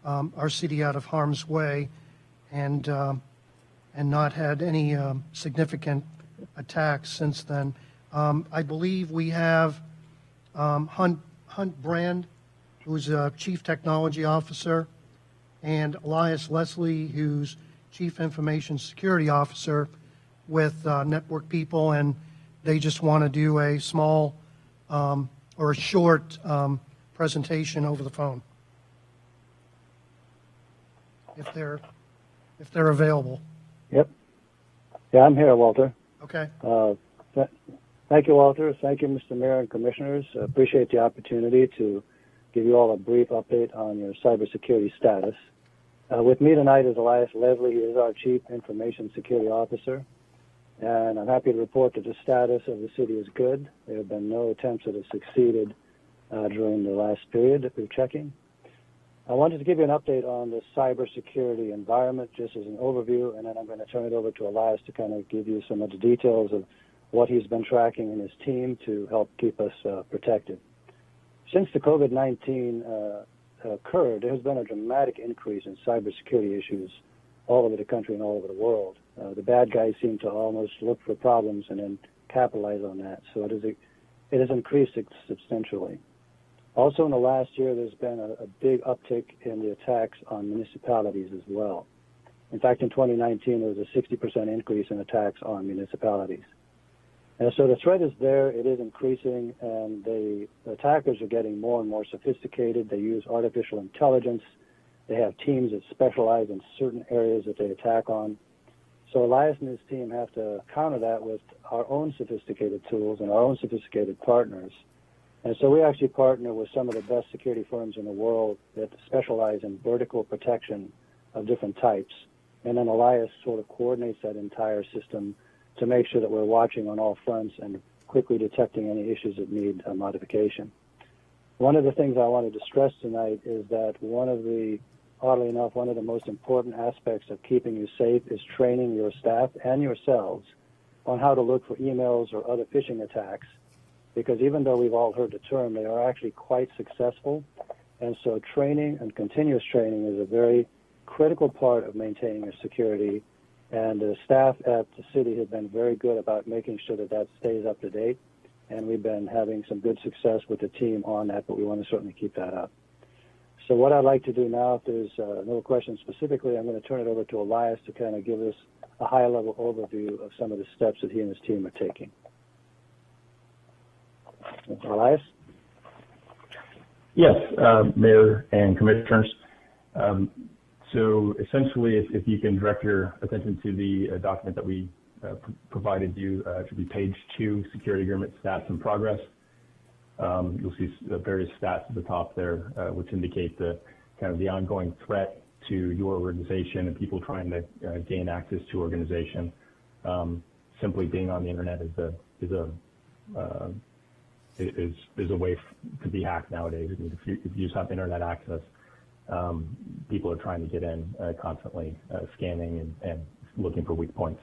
our city, out of harm's way, and not had any significant attacks since then. I believe we have Hunt Brand, who's a Chief Technology Officer, and Elias Leslie, who's Chief Information Security Officer with Network People, and they just want to do a small or a short presentation over the phone, if they're available. Yep. Yeah, I'm here, Walter. Okay. Thank you, Walter. Thank you, Mr. Mayor and Commissioners. I appreciate the opportunity to give you all a brief update on your cybersecurity status. With me tonight is Elias Leslie. He is our Chief Information Security Officer. And I'm happy to report that the status of the city is good. There have been no attempts that have succeeded during the last period that we're checking. I wanted to give you an update on the cybersecurity environment, just as an overview, and then I'm going to turn it over to Elias to kind of give you some of the details of what he's been tracking in his team to help keep us protected. Since the COVID-19 occurred, there has been a dramatic increase in cybersecurity issues all over the country and all over the world. The bad guys seem to almost look for problems and then capitalize on that. So it has increased substantially. Also, in the last year, there's been a big uptick in the attacks on municipalities as well. In fact, in 2019, there was a 60% increase in attacks on municipalities. And so the threat is there, it is increasing, and the attackers are getting more and more sophisticated. They use artificial intelligence. They have teams that specialize in certain areas that they attack on. So Elias and his team have to counter that with our own sophisticated tools and our own sophisticated partners. And so we actually partner with some of the best security firms in the world that specialize in vertical protection of different types. And then Elias sort of coordinates that entire system to make sure that we're watching on all fronts and quickly detecting any issues that need a modification. One of the things I wanted to stress tonight is that oddly enough, one of the most important aspects of keeping you safe is training your staff and yourselves on how to look for emails or other phishing attacks, because even though we've all heard the term, they are actually quite successful. And so training and continuous training is a very critical part of maintaining your security. And the staff at the city have been very good about making sure that that stays up to date. And we've been having some good success with the team on that, but we want to certainly keep that up. So what I'd like to do now, if there's no questions specifically, I'm going to turn it over to Elias to kind of give us a high-level overview of some of the steps that he and his team are taking. Elias? Yes, Mayor and Commissioners. So essentially, if you can direct your attention to the document that we provided you, it should be page 2, Security Agreement Stats and Progress. You'll see the various stats at the top there, which indicate the kind of the ongoing threat to your organization and people trying to gain access to organization. Simply being on the internet is a is a way to be hacked nowadays. I mean, if you just have internet access, people are trying to get in constantly, scanning and looking for weak points.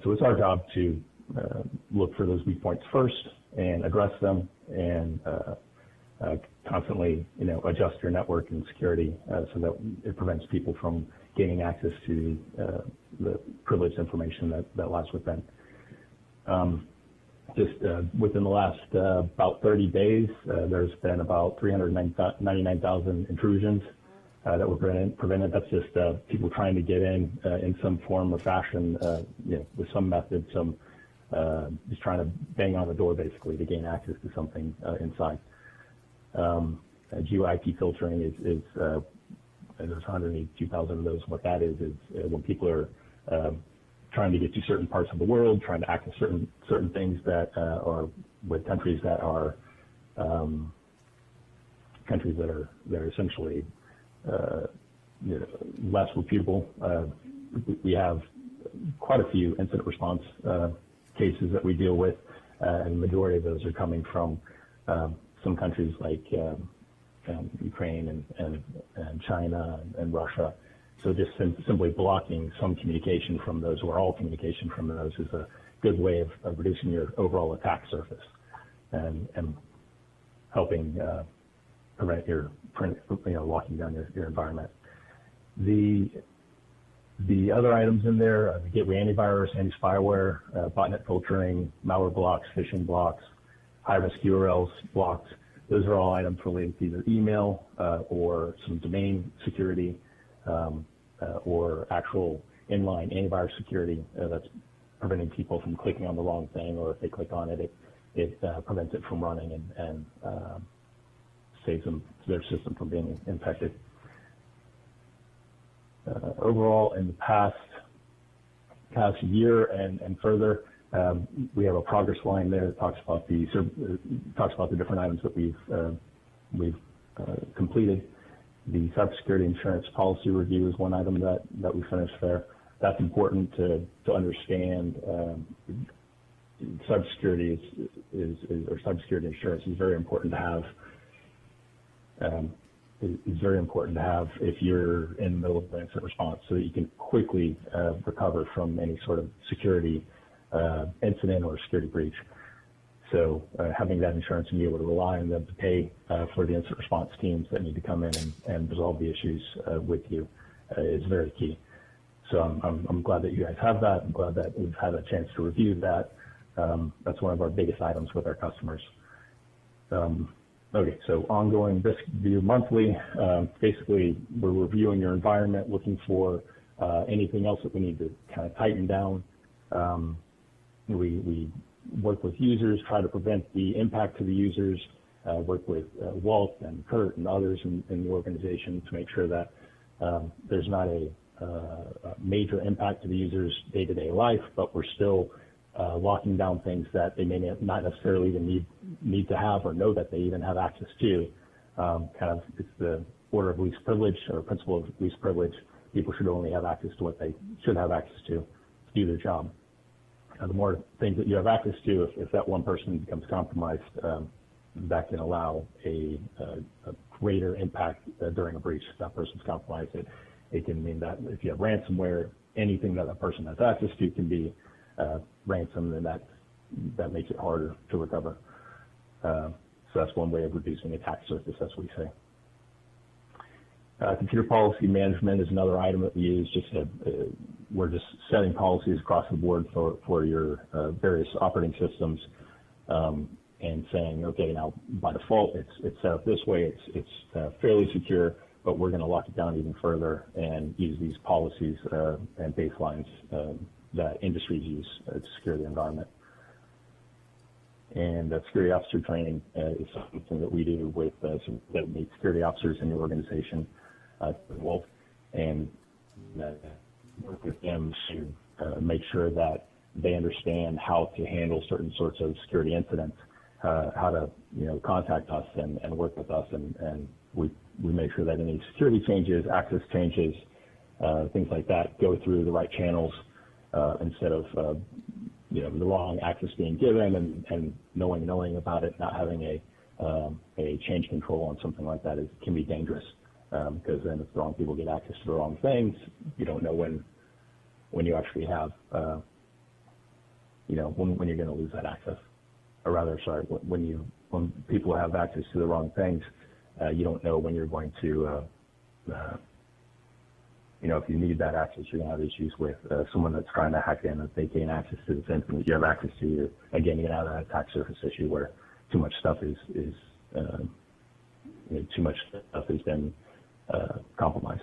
So it's our job to look for those weak points first and address them, and constantly, adjust your network and security so that it prevents people from gaining access to the privileged information that lies within. Just within the last about 30 days, there's been about 399,000 intrusions that were prevented. That's just people trying to get in some form or fashion, with some method, just trying to bang on the door basically to gain access to something inside. Geo-IP filtering is there's 182,000 of those. What that is when people are trying to get to certain parts of the world, trying to access certain things that are with countries that are essentially less reputable. We have quite a few incident response cases that we deal with, and the majority of those are coming from some countries like Ukraine and China and Russia. So just simply blocking some communication from those, or all communication from those, is a good way of reducing your overall attack surface and helping prevent locking down your environment. The other items in there, the gateway antivirus, anti-spyware, botnet filtering, malware blocks, phishing blocks, high-risk URLs blocks. Those are all items related to either email or some domain security or actual inline antivirus security that's preventing people from clicking on the wrong thing, or if they click on it, it prevents it from running and saves their system from being infected. Overall, in the past year and further, we have a progress line there that talks about the different items that we've completed. The cybersecurity insurance policy review is one item that we finished there. That's important to understand. Cybersecurity or cybersecurity insurance is very important to have. Is very important to have if you're in the middle of an incident response, so that you can quickly recover from any sort of security incident or security breach. So having that insurance and be able to rely on them to pay for the incident response teams that need to come in and resolve the issues with you is very key. So I'm glad that you guys have that. I'm glad that we've had a chance to review that. That's one of our biggest items with our customers. Okay, so ongoing risk review monthly. Basically, we're reviewing your environment, looking for anything else that we need to kind of tighten down. We work with users, try to prevent the impact to the users, work with Walt and Kurt and others in the organization to make sure that there's not a major impact to the users' day-to-day life, but we're still locking down things that they may not necessarily even need to have or know that they even have access to. It's the order of least privilege, or principle of least privilege. People should only have access to what they should have access to do their job. The more things that you have access to, if that one person becomes compromised, that can allow a greater impact during a breach. If that person's compromised, it can mean that if you have ransomware, anything that person has access to can be ransomed, and that makes it harder to recover. So that's one way of reducing attack surface, as we say. Computer policy management is another item that we use. We're just setting policies across the board for your various operating systems, and saying, okay, now by default it's set up this way. It's fairly secure, but we're going to lock it down even further and use these policies and baselines that industries use to secure the environment. And security officer training is something that we do with that meet security officers in the organization involved, and work with them to make sure that they understand how to handle certain sorts of security incidents, how to contact us and work with us, and we make sure that any security changes, access changes, things like that go through the right channels, instead of the wrong access being given and knowing about it, not having a change control on something like that can be dangerous. Because then if the wrong people get access to the wrong things, you don't know when you actually have, when you're going to lose that access. Or rather, sorry, when people have access to the wrong things, you don't know when you're going to, if you need that access, you're going to have issues with someone that's trying to hack in. If they gain access to the same thing that you have access to, you're again out of that attack surface issue where too much stuff is too much stuff has been compromised.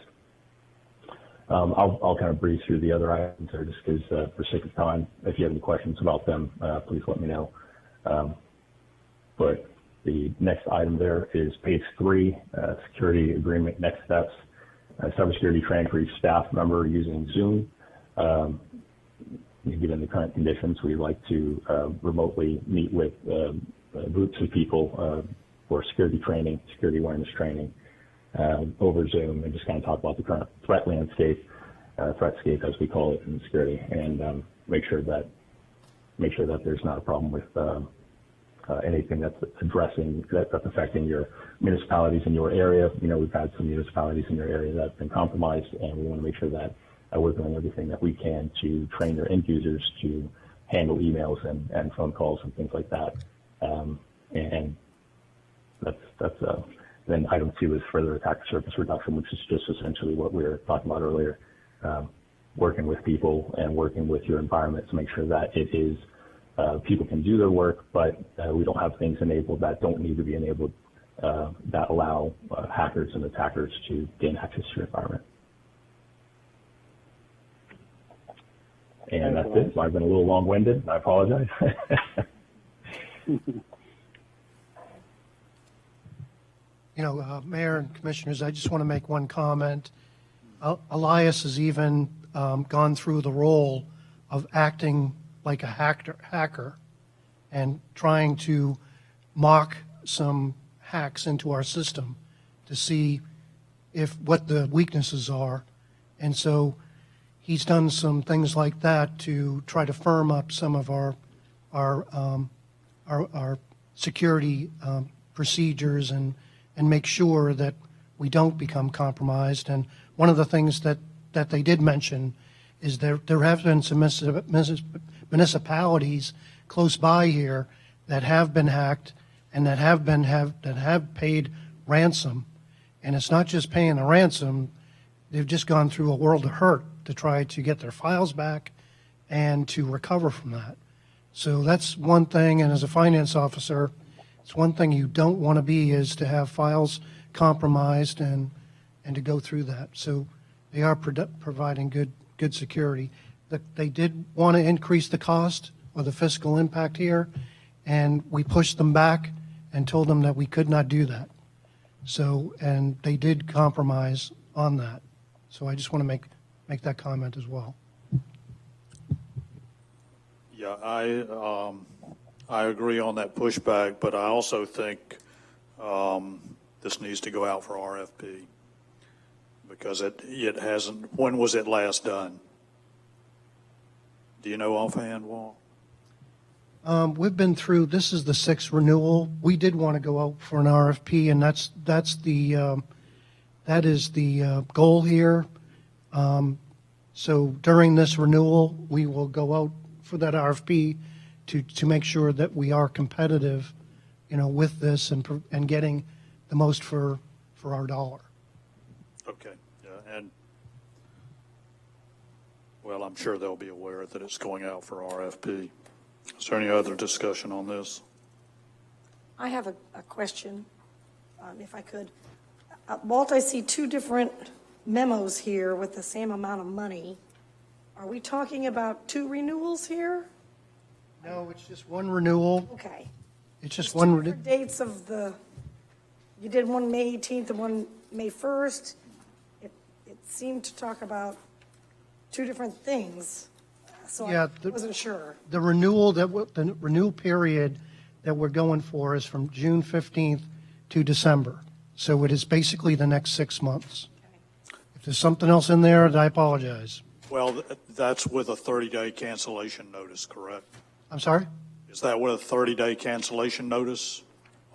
I'll kind of breeze through the other items there just because for sake of time, if you have any questions about them, please let me know. But the next item there is page 3, security agreement next steps. Cybersecurity training for each staff member using Zoom. Given the current conditions, we'd like to remotely meet with groups of people for security training, security awareness training over Zoom, and just kind of talk about the current threat landscape, threatscape as we call it in security, and make sure that there's not a problem with anything that's affecting your municipalities in your area. We've had some municipalities in your area that have been compromised, and we want to make sure that we're doing everything that we can to train their end users to handle emails and phone calls and things like that. And that's then item 2 is further attack surface reduction, which is just essentially what we were talking about earlier. Working with people and working with your environment to make sure that it is people can do their work, but we don't have things enabled that don't need to be enabled that allow hackers and attackers to gain access to your environment. And that's it. I've been a little long-winded. I apologize. Mayor and Commissioners, I just want to make one comment. Elias has even gone through the role of acting like a hacker and trying to mock some hacks into our system to see what the weaknesses are. And so he's done some things like that to try to firm up some of our security procedures and make sure that we don't become compromised. And one of the things that they did mention is there have been some municipalities close by here that have been hacked and that have paid ransom. And it's not just paying the ransom; they've just gone through a world of hurt to try to get their files back and to recover from that. So that's one thing. And as a finance officer, it's one thing you don't want to be is to have files compromised and to go through that. So they are providing good security. They did want to increase the cost or the fiscal impact here, and we pushed them back and told them that we could not do that. So, and they did compromise on that. So I just want to make that comment as well. Yeah, I agree on that pushback, but I also think this needs to go out for RFP because it hasn't. When was it last done? Do you know offhand, Walt? We've been through. This is the 6th renewal. We did want to go out for an RFP, and that is the goal here. So during this renewal, we will go out for that RFP to make sure that we are competitive, with this and getting the most for our dollar. Okay, yeah, and well, I'm sure they'll be aware that it's going out for RFP. Is there any other discussion on this? I have a question, if I could. Walt, I see 2 different memos here with the same amount of money. Are we talking about 2 renewals here? No, it's just one renewal. Okay. It's just There's one 2 different dates of you did one May 18th and one May 1st. It seemed to talk about 2 different things, so Yeah, I wasn't sure. The renewal period that we're going for is from June 15th to December. So it is basically the next 6 months. If there's something else in there, I apologize. Well, that's with a 30-day cancellation notice, correct? I'm sorry? Is that with a 30-day cancellation notice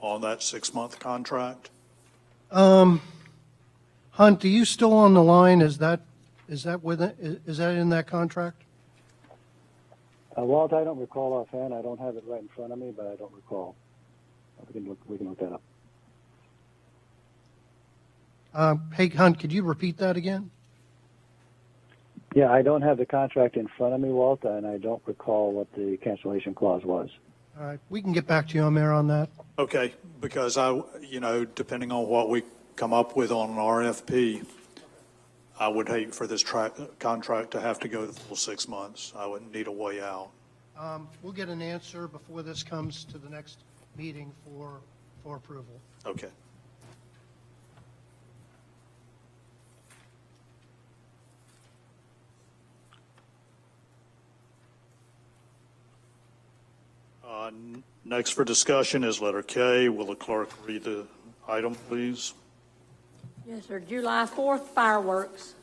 on that 6-month contract? Hunt, are you still on the line? Is that with it? Is that in that contract? Walt, I don't recall offhand. I don't have it right in front of me, but I don't recall. We can look that up. Hey, Hunt, could you repeat that again? Yeah, I don't have the contract in front of me, Walt, and I don't recall what the cancellation clause was. All right, we can get back to you, Mayor, on that. Okay, because depending on what we come up with on an RFP, I would hate for this contract to have to go the full 6 months. I would need a way out. We'll get an answer before this comes to the next meeting for approval. Okay. Next for discussion is letter K. Will the clerk read the item, please? Yes, sir. July 4th fireworks.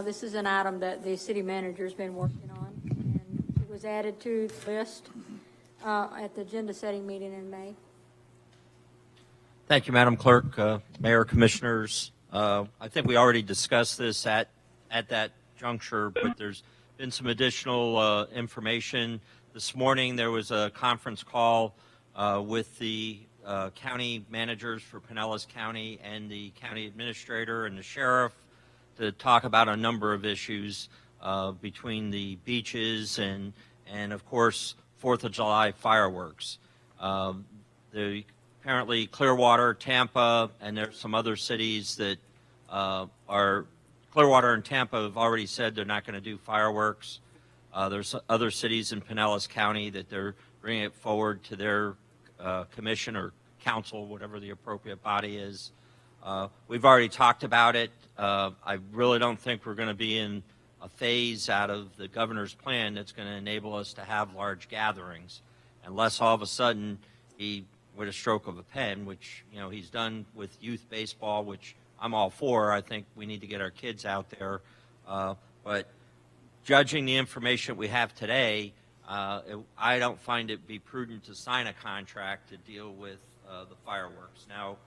This is an item that the city manager's been working on, and it was added to the list at the agenda setting meeting in May. Thank you, Madam Clerk, Mayor, Commissioners. I think we already discussed this at that juncture, but there's been some additional information. This morning there was a conference call with the county managers for Pinellas County and the county administrator and the sheriff to talk about a number of issues between the beaches and of course 4th of July fireworks. Apparently Clearwater, Tampa, and there's some other cities that Clearwater and Tampa have already said they're not going to do fireworks. There's other cities in Pinellas County that they're bringing it forward to their commission or council, whatever the appropriate body is. We've already talked about it. I really don't think we're going to be in a phase out of the governor's plan that's going to enable us to have large gatherings, unless all of a sudden he, with a stroke of a pen, which he's done with youth baseball, which I'm all for. I think we need to get our kids out there, but judging the information we have today, I don't find it be prudent to sign a contract to deal with the fireworks. Now,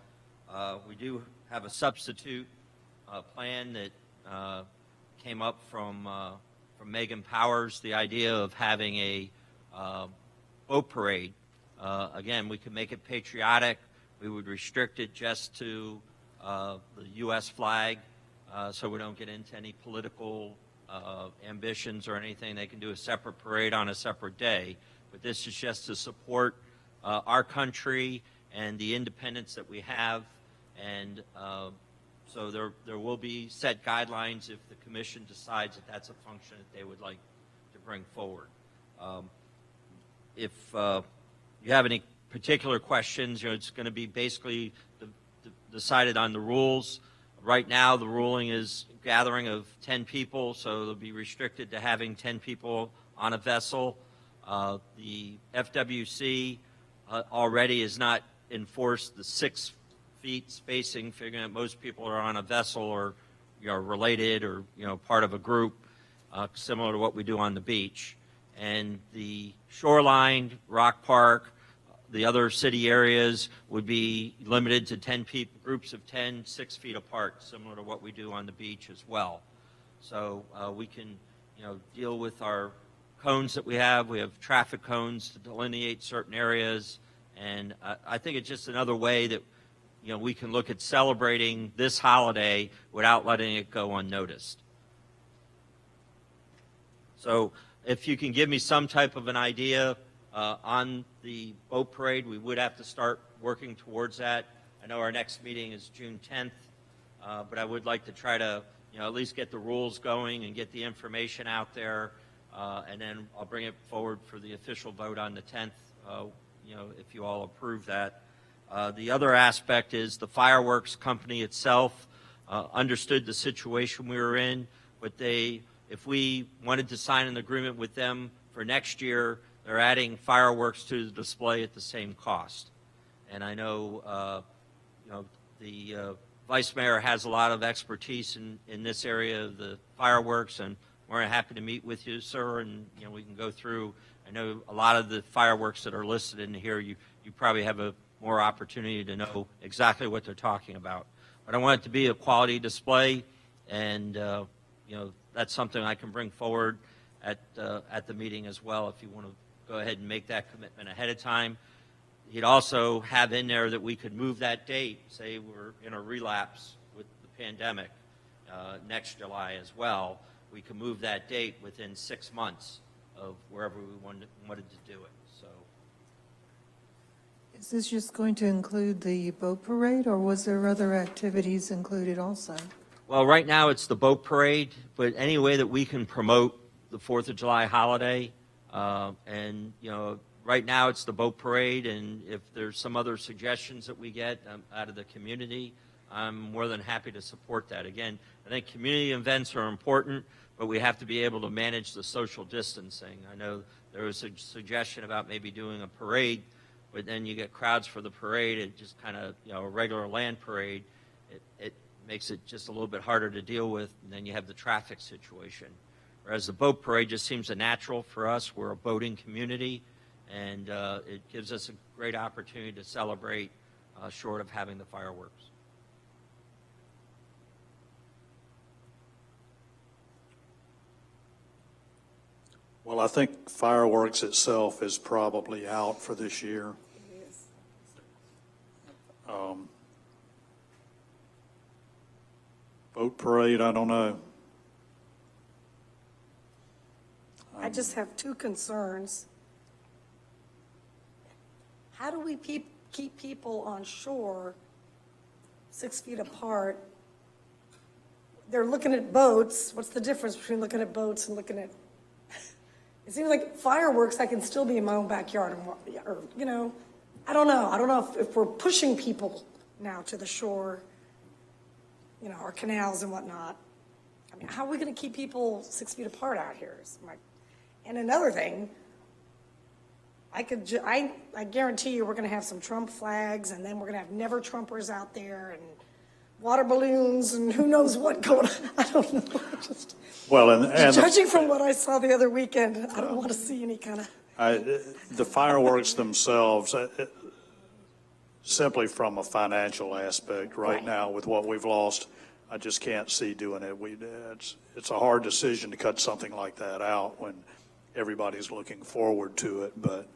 we do have a substitute plan that came up from Megan Powers, the idea of having a boat parade. Again, we could make it patriotic. We would restrict it just to the U.S. flag, so we don't get into any political ambitions or anything. They can do a separate parade on a separate day, but this is just to support our country and the independence that we have, and so there will be set guidelines if the commission decides that that's a function that they would like to bring forward. If you have any particular questions, it's going to be basically decided on the rules. Right now, the ruling is gathering of 10 people, so they'll be restricted to having 10 people on a vessel. The FWC already has not enforced the 6 feet spacing, figuring that most people are on a vessel or related or part of a group, similar to what we do on the beach. And the shoreline, Rock Park, the other city areas would be limited to 10 people, groups of 10, 6 feet apart, similar to what we do on the beach as well. So we can, deal with our cones that we have. We have traffic cones to delineate certain areas, and I think it's just another way that, we can look at celebrating this holiday without letting it go unnoticed. So if you can give me some type of an idea on the boat parade, we would have to start working towards that. I know our next meeting is June 10th, but I would like to try to, at least get the rules going and get the information out there, and then I'll bring it forward for the official vote on the 10th, if you all approve that. The other aspect is the fireworks company itself understood the situation we were in, but if we wanted to sign an agreement with them for next year, they're adding fireworks to the display at the same cost. And I know, the Vice Mayor has a lot of expertise in this area of the fireworks, and more than happy to meet with you, sir, and, you know, we can go through. I know a lot of the fireworks that are listed in here, you probably have a more opportunity to know exactly what they're talking about. But I want it to be a quality display, and, you know, that's something I can bring forward at the meeting as well if you want to go ahead and make that commitment ahead of time. He'd also have in there that we could move that date, say we're in a relapse with the pandemic next July as well. We can move that date within 6 months of wherever we wanted to do it. So, Is this just going to include the boat parade, or was there other activities included also? well, right now it's the boat parade, but any way that we can promote the 4th of July holiday, and, you know, right now it's the boat parade, and if there's some other suggestions that we get out of the community, I'm more than happy to support that. Again, I think community events are important, but we have to be able to manage the social distancing. I know there was a suggestion about maybe doing a parade, but then you get crowds for the parade. It just kind of, you know, a regular land parade, it makes it just a little bit harder to deal with, and then you have the traffic situation. Whereas the boat parade just seems a natural for us. We're a boating community, and it gives us a great opportunity to celebrate short of having the fireworks. Well, I think fireworks itself is probably out for this year. Boat parade, I don't know. I just have two concerns. How do we keep people on shore 6 feet apart? They're looking at boats. What's the difference between looking at boats and looking at, it seems like fireworks, I can still be in my own backyard, or, you know, I don't know. I don't know if we're pushing people now to the shore, you know, our canals and whatnot. I mean, how are we going to keep people 6 feet apart out here? And another thing, I guarantee you we're going to have some Trump flags, and then we're going to have never Trumpers out there, and water balloons, and who knows what going on. I don't know. Well, and Judging from what I saw the other weekend, I don't want to see any kind of. the fireworks themselves, simply from a financial aspect right now with what we've lost, I just can't see doing it. It's a hard decision to cut something like that out when everybody's looking forward to it, but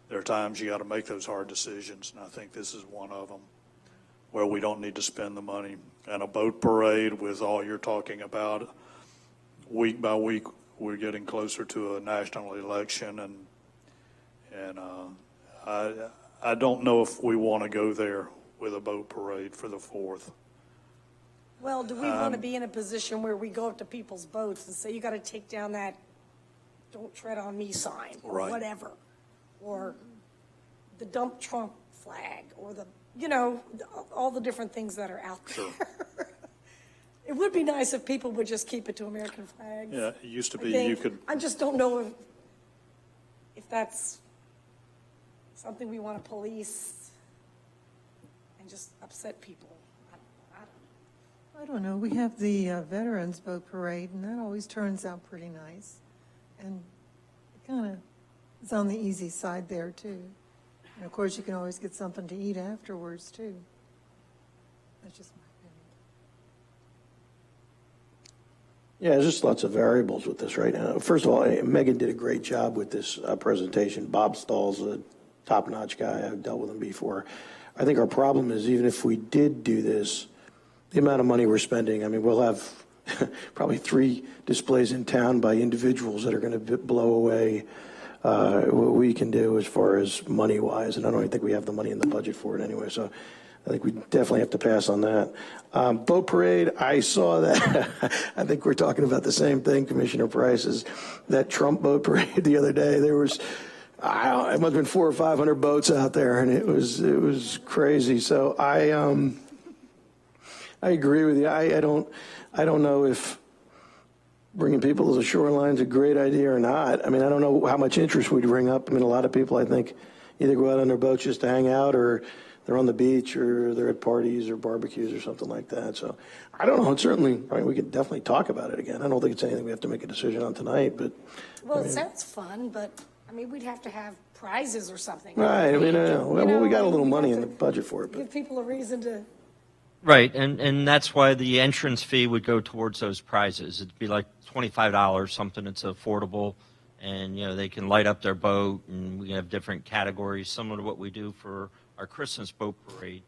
there are times you got to make those hard decisions, and I think this is one of them where we don't need to spend the money. And a boat parade with all you're talking about, week by week, we're getting closer to a national election, and I don't know if we want to go there with a boat parade for the 4th. Well, do we want to be in a position where we go up to people's boats and say, you got to take down that "Don't tread on me" sign, or Right. whatever, or the "Dump Trump" flag, or the, you know, all the different things that are out there. Sure. It would be nice if people would just keep it to American flags. Yeah, it used to I be think. you could, I just don't know if that's something we want to police and just upset people. I don't know. We have the Veterans Boat Parade, and that always turns out pretty nice. And it kind of is on the easy side there, too. And, of course, you can always get something to eat afterwards, too. That's just my opinion. Yeah, there's just lots of variables with this right now. First of all, Megan did a great job with this presentation. Bob Stahl's a top-notch guy. I've dealt with him before. I think our problem is, even if we did do this, the amount of money we're spending, I mean, we'll have probably 3 displays in town by individuals that are going to blow away what we can do as far as money-wise, and I don't even think we have the money in the budget for it anyway, so I think we definitely have to pass on that. Boat parade, I saw that. I think we're talking about the same thing, Commissioner Price, is that Trump boat parade the other day. There was, it must have been 400 or 500 boats out there, and it was crazy. So I agree with you. I don't know if bringing people to the shoreline is a great idea or not. I mean, I don't know how much interest we'd bring up. I mean, a lot of people, I think, either go out on their boats just to hang out, or they're on the beach or they're at parties or barbecues or something like that. So I don't know. It's certainly, I mean, we could definitely talk about it again. I don't think it's anything we have to make a decision on tonight, but. Well, it sounds fun, but, I mean, we'd have to have prizes or something. Right, I mean, well, we got a little we'd money have in the to budget for it, but. Give people a reason to, Right, and that's why the entrance fee would go towards those prizes. It'd be like $25, something that's affordable, and, you know, they can light up their boat, and we have different categories, similar to what we do for our Christmas boat parade.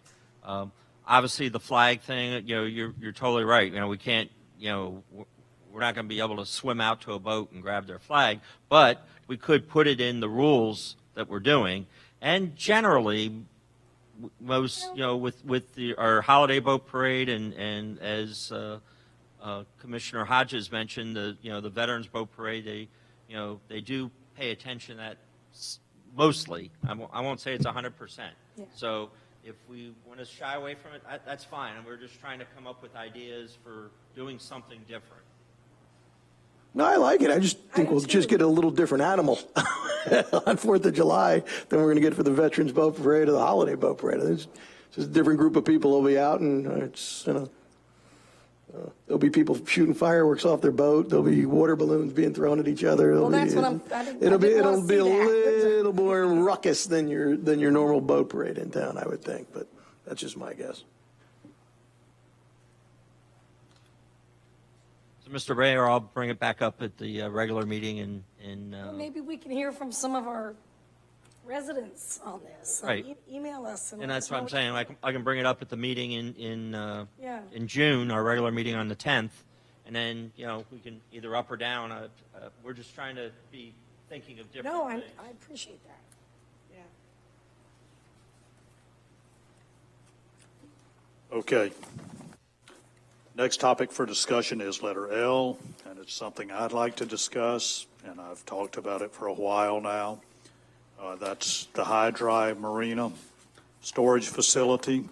Obviously, the flag thing, you know, you're totally right. You know, we can't, you know, we're not going to be able to swim out to a boat and grab their flag, but we could put it in the rules that we're doing, and generally, most, you know, with our holiday boat parade and as Commissioner Hodges mentioned, the Veterans Boat Parade, they do pay attention to that mostly. I won't say it's 100%. Yeah. So if we want to shy away from it, that's fine. And we're just trying to come up with ideas for doing something different. No, I like it. I just think we'll just get a little different animal on 4th of July than we're going to get for the Veterans Boat Parade or the Holiday Boat Parade. It's just a different group of people will be out, and it's, you know, there'll be people shooting fireworks off their boat. There'll be water balloons being thrown at each other. well, that's what It'll be a that. little more ruckus than your normal boat parade in town, I would think. But that's just my guess. So, Mr. Mayor, I'll bring it back up at the regular meeting Well, maybe we can hear from some of our residents on this. So Right. Email us. and let that's us what know I'm saying. I can bring it up at the meeting Yeah. in June, our regular meeting on the 10th, and then, you know, we can either up or down. We're just trying to be thinking of different No, things. I appreciate that. Yeah. Okay. Next topic for discussion is letter L, and it's something I'd like to discuss, and I've talked about it for a while now. That's the High Drive Marina Storage Facility,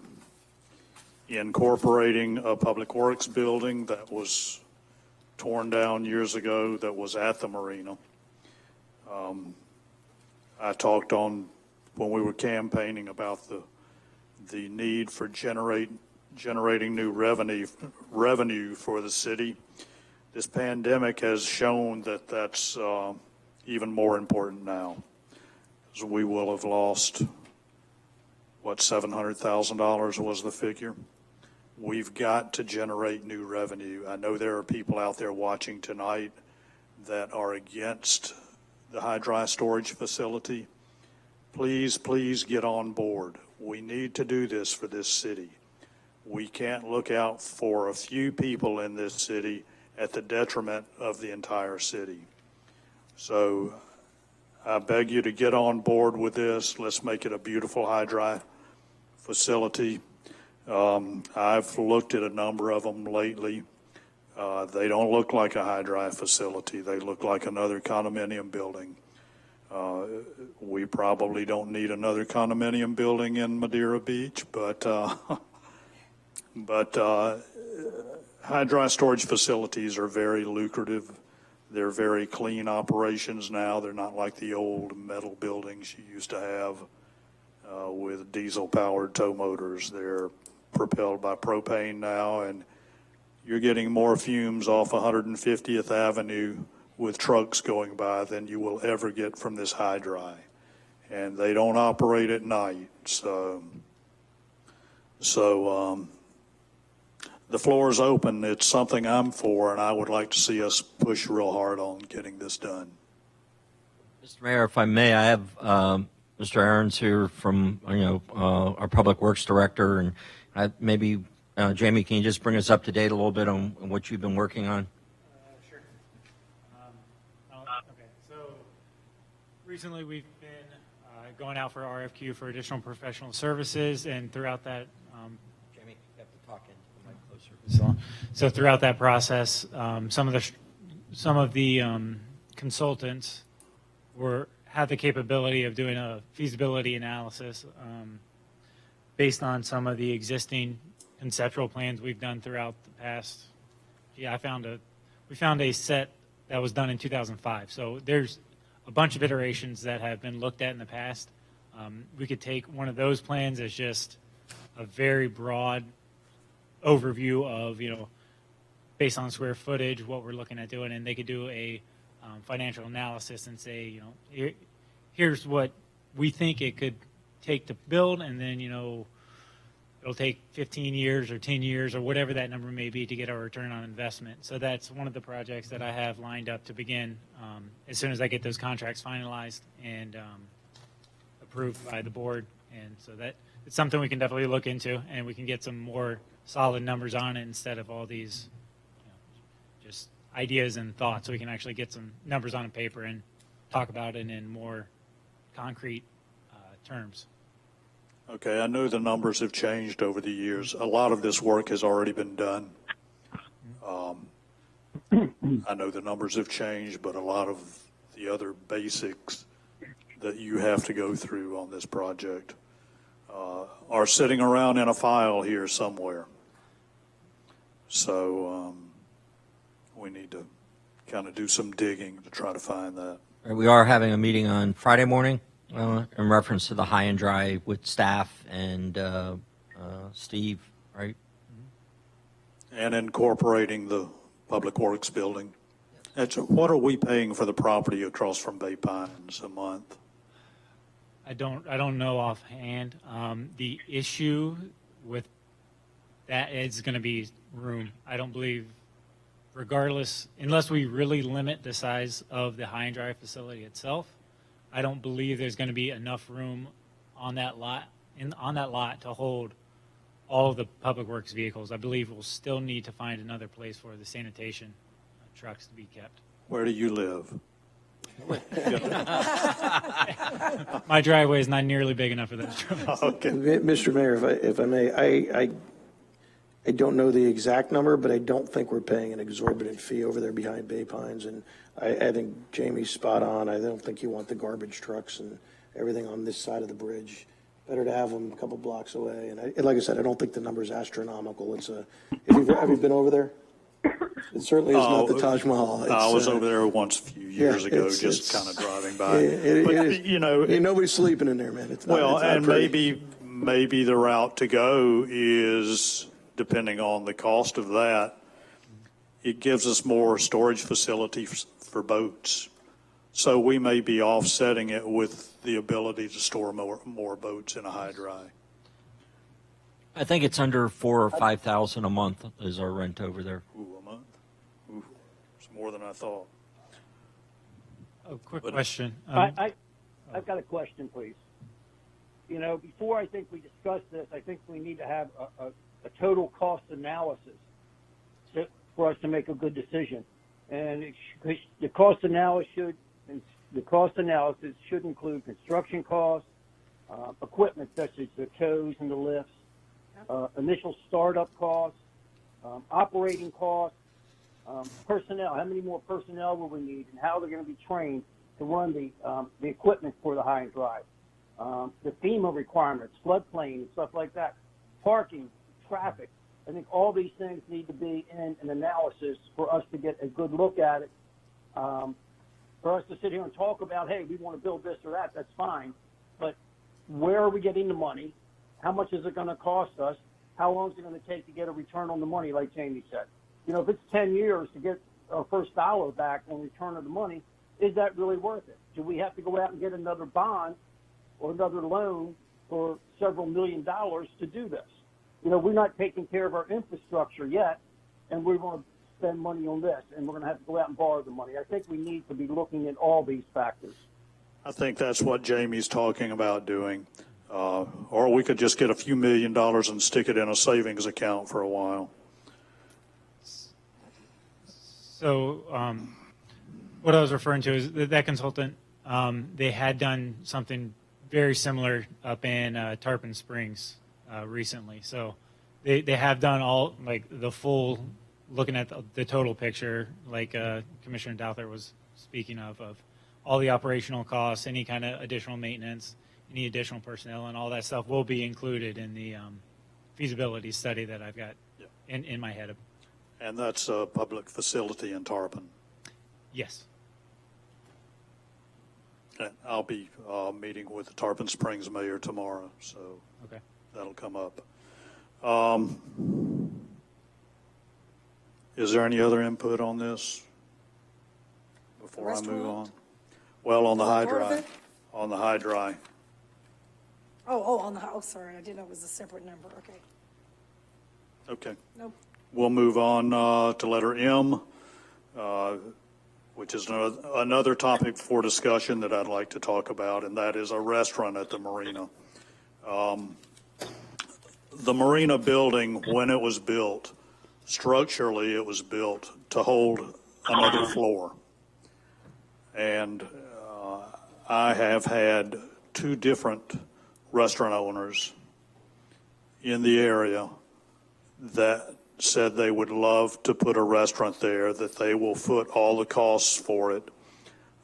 incorporating a public works building that was torn down years ago that was at the marina. I talked on when we were campaigning about the need for generating new revenue for the city. This pandemic has shown that that's even more important now, because we will have lost, what, $700,000 was the figure? We've got to generate new revenue. I know there are people out there watching tonight that are against the high dry storage facility. Please, please get on board. We need to do this for this city. We can't look out for a few people in this city at the detriment of the entire city. So I beg you to get on board with this. Let's make it a beautiful high dry facility. I've looked at a number of them lately. They don't look like a high dry facility. They look like another condominium building. We probably don't need another condominium building in Madeira Beach, but high dry storage facilities are very lucrative. They're very clean operations now. They're not like the old metal buildings you used to have with diesel-powered tow motors. They're propelled by propane now, and you're getting more fumes off 150th Avenue with trucks going by than you will ever get from this high dry. And they don't operate at night, so the floor is open. It's something I'm for, and I would like to see us push real hard on getting this done. Mr. Mayor, if I may, I have Mr. Aarons here from our Public Works Director, and maybe Jamie, can you just bring us up to date a little bit on what you've been working on? Sure. Okay, so recently we've been going out for RFQ for additional professional services, and throughout that, Jamie, you have to talk into the mic closer. so throughout that process, some of the consultants had the capability of doing a feasibility analysis based on some of the existing conceptual plans we've done throughout the past. We found a set that was done in 2005. So there's a bunch of iterations that have been looked at in the past. We could take one of those plans as just a very broad overview of, based on square footage, what we're looking at doing, and they could do a financial analysis and say, here's what we think it could take to build, and then, it'll take 15 years or 10 years or whatever that number may be to get our return on investment. So that's one of the projects that I have lined up to begin as soon as I get those contracts finalized and approved by the board. And so that it's something we can definitely look into, and we can get some more solid numbers on it instead of all these just ideas and thoughts. So we can actually get some numbers on a paper and talk about it in more concrete terms. Okay, I know the numbers have changed over the years. A lot of this work has already been done. I know the numbers have changed, but a lot of the other basics that you have to go through on this project are sitting around in a file here somewhere. So we need to kind of do some digging to try to find that. We are having a meeting on Friday morning in reference to the high and dry with staff and Steve, right? And incorporating the Public Works building. What are we paying for the property across from Bay Pines a month? I don't know offhand. The issue with that is going to be room. I don't believe, regardless, unless we really limit the size of the high and dry facility itself, I don't believe there's going to be enough room on that lot to hold all of the Public Works vehicles. I believe we'll still need to find another place for the sanitation trucks to be kept. Where do you live? My driveway is not nearly big enough for those trucks. Okay. Mr. Mayor, if I may, I don't know the exact number, but I don't think we're paying an exorbitant fee over there behind Bay Pines. And I think Jamie's spot on. I don't think you want the garbage trucks and everything on this side of the bridge. Better to have them a couple blocks away. And like I said, I don't think the number's astronomical. Have you been over there? It certainly is not the Taj Mahal. I was over there once a few years ago, just kind of driving by. But, ain't nobody sleeping in there, man. It's not, well, it's not and pretty. maybe the route to go is, depending on the cost of that, it gives us more storage facilities for boats. So we may be offsetting it with the ability to store more boats in a high dry. I think it's under $4,000 or $5,000 a month is our rent over there. Ooh, a month? Ooh, it's more than I thought. A quick question. I've got a question, please. Before I think we discuss this, I think we need to have a total cost analysis for us to make a good decision. And the cost analysis should include construction costs, equipment such as the tows and the lifts, initial startup costs, operating costs, personnel. How many more personnel will we need, and how they're going to be trained to run the equipment for the high and dry, the FEMA requirements, floodplain, and stuff like that, parking, traffic. I think all these things need to be in an analysis for us to get a good look at it. For us to sit here and talk about, hey, we want to build this or that, that's fine. But where are we getting the money? How much is it going to cost us? How long is it going to take to get a return on the money, like Jamie said? If it's 10 years to get our first dollar back on return of the money, is that really worth it? Do we have to go out and get another bond or another loan for several $1 million to do this? We're not taking care of our infrastructure yet, and we want to spend money on this, and we're going to have to go out and borrow the money. I think we need to be looking at all these factors. I think that's what Jamie's talking about doing. Or we could just get a few $1 million and stick it in a savings account for a while. So what I was referring to is that consultant, they had done something very similar up in Tarpon Springs recently. So they have done all, like, the full, looking at the total picture, like Commissioner Douther was speaking of all the operational costs, any kind of additional maintenance, any additional personnel, and all that stuff will be included in the feasibility study that I've got in my head. And that's a public facility in Tarpon. Yes. And I'll be meeting with the Tarpon Springs mayor tomorrow, so Okay. that'll come up. Is there any other input on this before I move on? Restaurant? Well, on the high Part of dry, it? on the high dry. Oh, sorry, I didn't know it was a separate number, okay. Okay. Nope. We'll move on to letter M, which is another topic for discussion that I'd like to talk about, and that is a restaurant at the marina. The marina building, when it was built, structurally it was built to hold another floor. And I have had two different restaurant owners in the area that said they would love to put a restaurant there, that they will foot all the costs for it,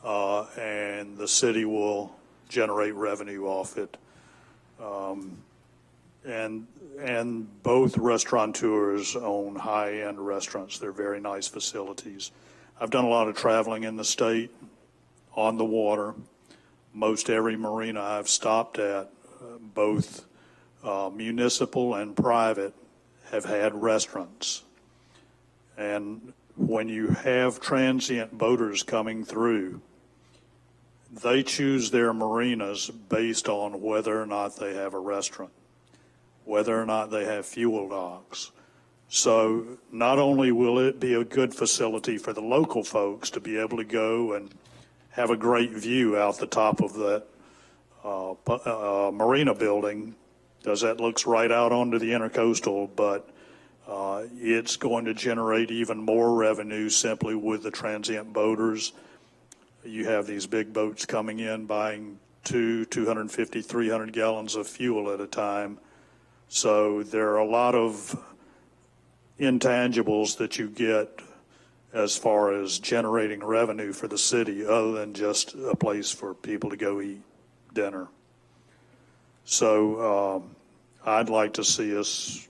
and the city will generate revenue off it. And both restaurateurs own high-end restaurants. They're very nice facilities. I've done a lot of traveling in the state on the water. Most every marina I've stopped at, both municipal and private, have had restaurants. And when you have transient boaters coming through, they choose their marinas based on whether or not they have a restaurant, whether or not they have fuel docks. So not only will it be a good facility for the local folks to be able to go and have a great view out the top of that marina building, because that looks right out onto the intercoastal, but it's going to generate even more revenue simply with the transient boaters. You have these big boats coming in buying 250, 300 gallons of fuel at a time. So there are a lot of intangibles that you get as far as generating revenue for the city, other than just a place for people to go eat dinner. So I'd like to see us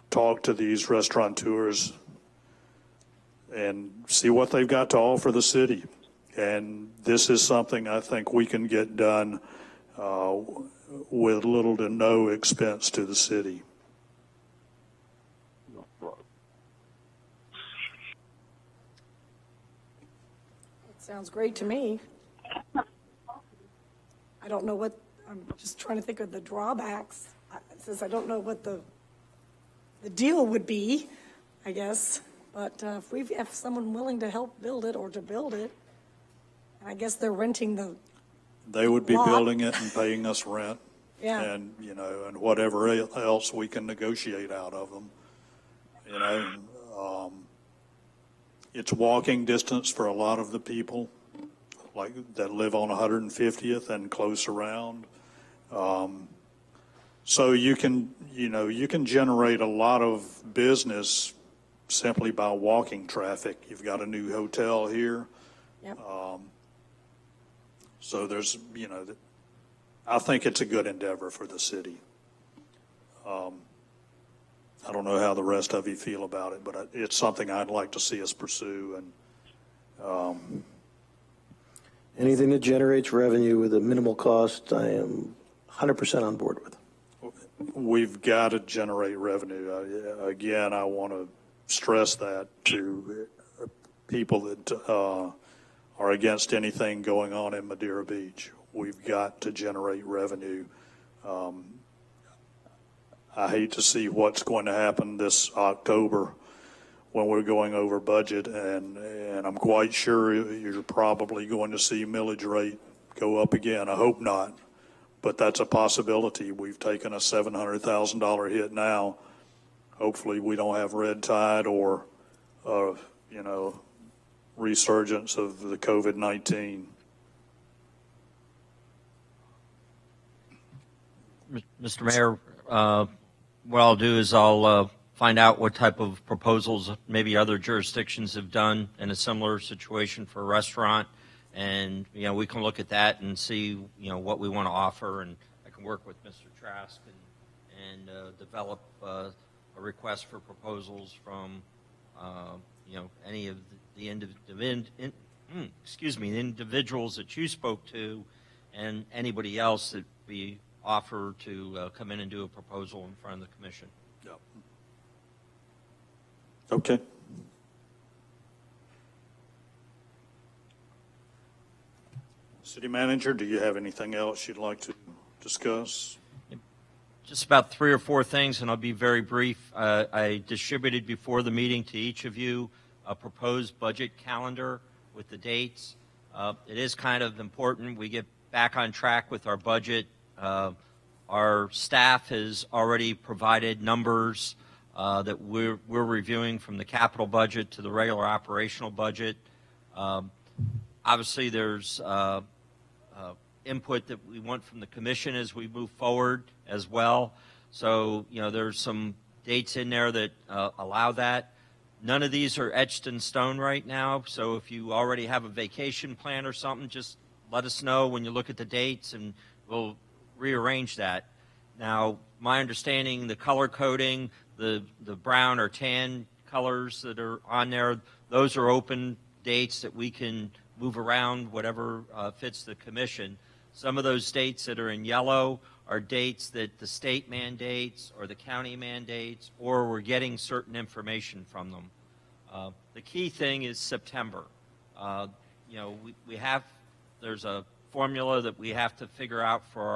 talk to these restaurateurs and see what they've got to offer the city. And this is something I think we can get done with little to no expense to the city. Sounds great to me. I don't know what, I'm just trying to think of the drawbacks, since I don't know what the deal would be, I guess. But if we have someone willing to help build it or to build it, I guess they're renting the They would be lot. building it and paying us rent. Yeah. And, and whatever else we can negotiate out of them. It's walking distance for a lot of the people like that live on 150th and close around. So you can generate a lot of business simply by walking traffic. You've got a new hotel here. Yep. So there's, I think it's a good endeavor for the city. I don't know how the rest of you feel about it, but it's something I'd like to see us pursue. And Anything that generates revenue with a minimal cost, I am 100% on board with. we've got to generate revenue. Again, I want to stress that to people that are against anything going on in Madeira Beach. We've got to generate revenue. I hate to see what's going to happen this October when we're going over budget, and I'm quite sure you're probably going to see millage rate go up again. I hope not, but that's a possibility. We've taken a $700,000 hit now. Hopefully we don't have red tide or, resurgence of the COVID-19. Mr. Mayor, what I'll do is I'll find out what type of proposals maybe other jurisdictions have done in a similar situation for a restaurant, and we can look at that and see what we want to offer, and I can work with Mr. Trask and develop a request for proposals from any of the excuse me, the individuals that you spoke to and anybody else that we offer to come in and do a proposal in front of the commission. Yep. Okay. City Manager, do you have anything else you'd like to discuss? Just about 3 or 4 things, and I'll be very brief. I distributed before the meeting to each of you a proposed budget calendar with the dates. It is kind of important we get back on track with our budget. Our staff has already provided numbers that we're reviewing, from the capital budget to the regular operational budget. Obviously, there's input that we want from the commission as we move forward as well. So, there's some dates in there that allow that. None of these are etched in stone right now, so if you already have a vacation plan or something, just let us know when you look at the dates, and we'll rearrange that. Now, my understanding, the color coding, the brown or tan colors that are on there, those are open dates that we can move around, whatever fits the commission. Some of those dates that are in yellow are dates that the state mandates or the county mandates, or we're getting certain information from them. The key thing is September. There's a formula that we have to figure out for our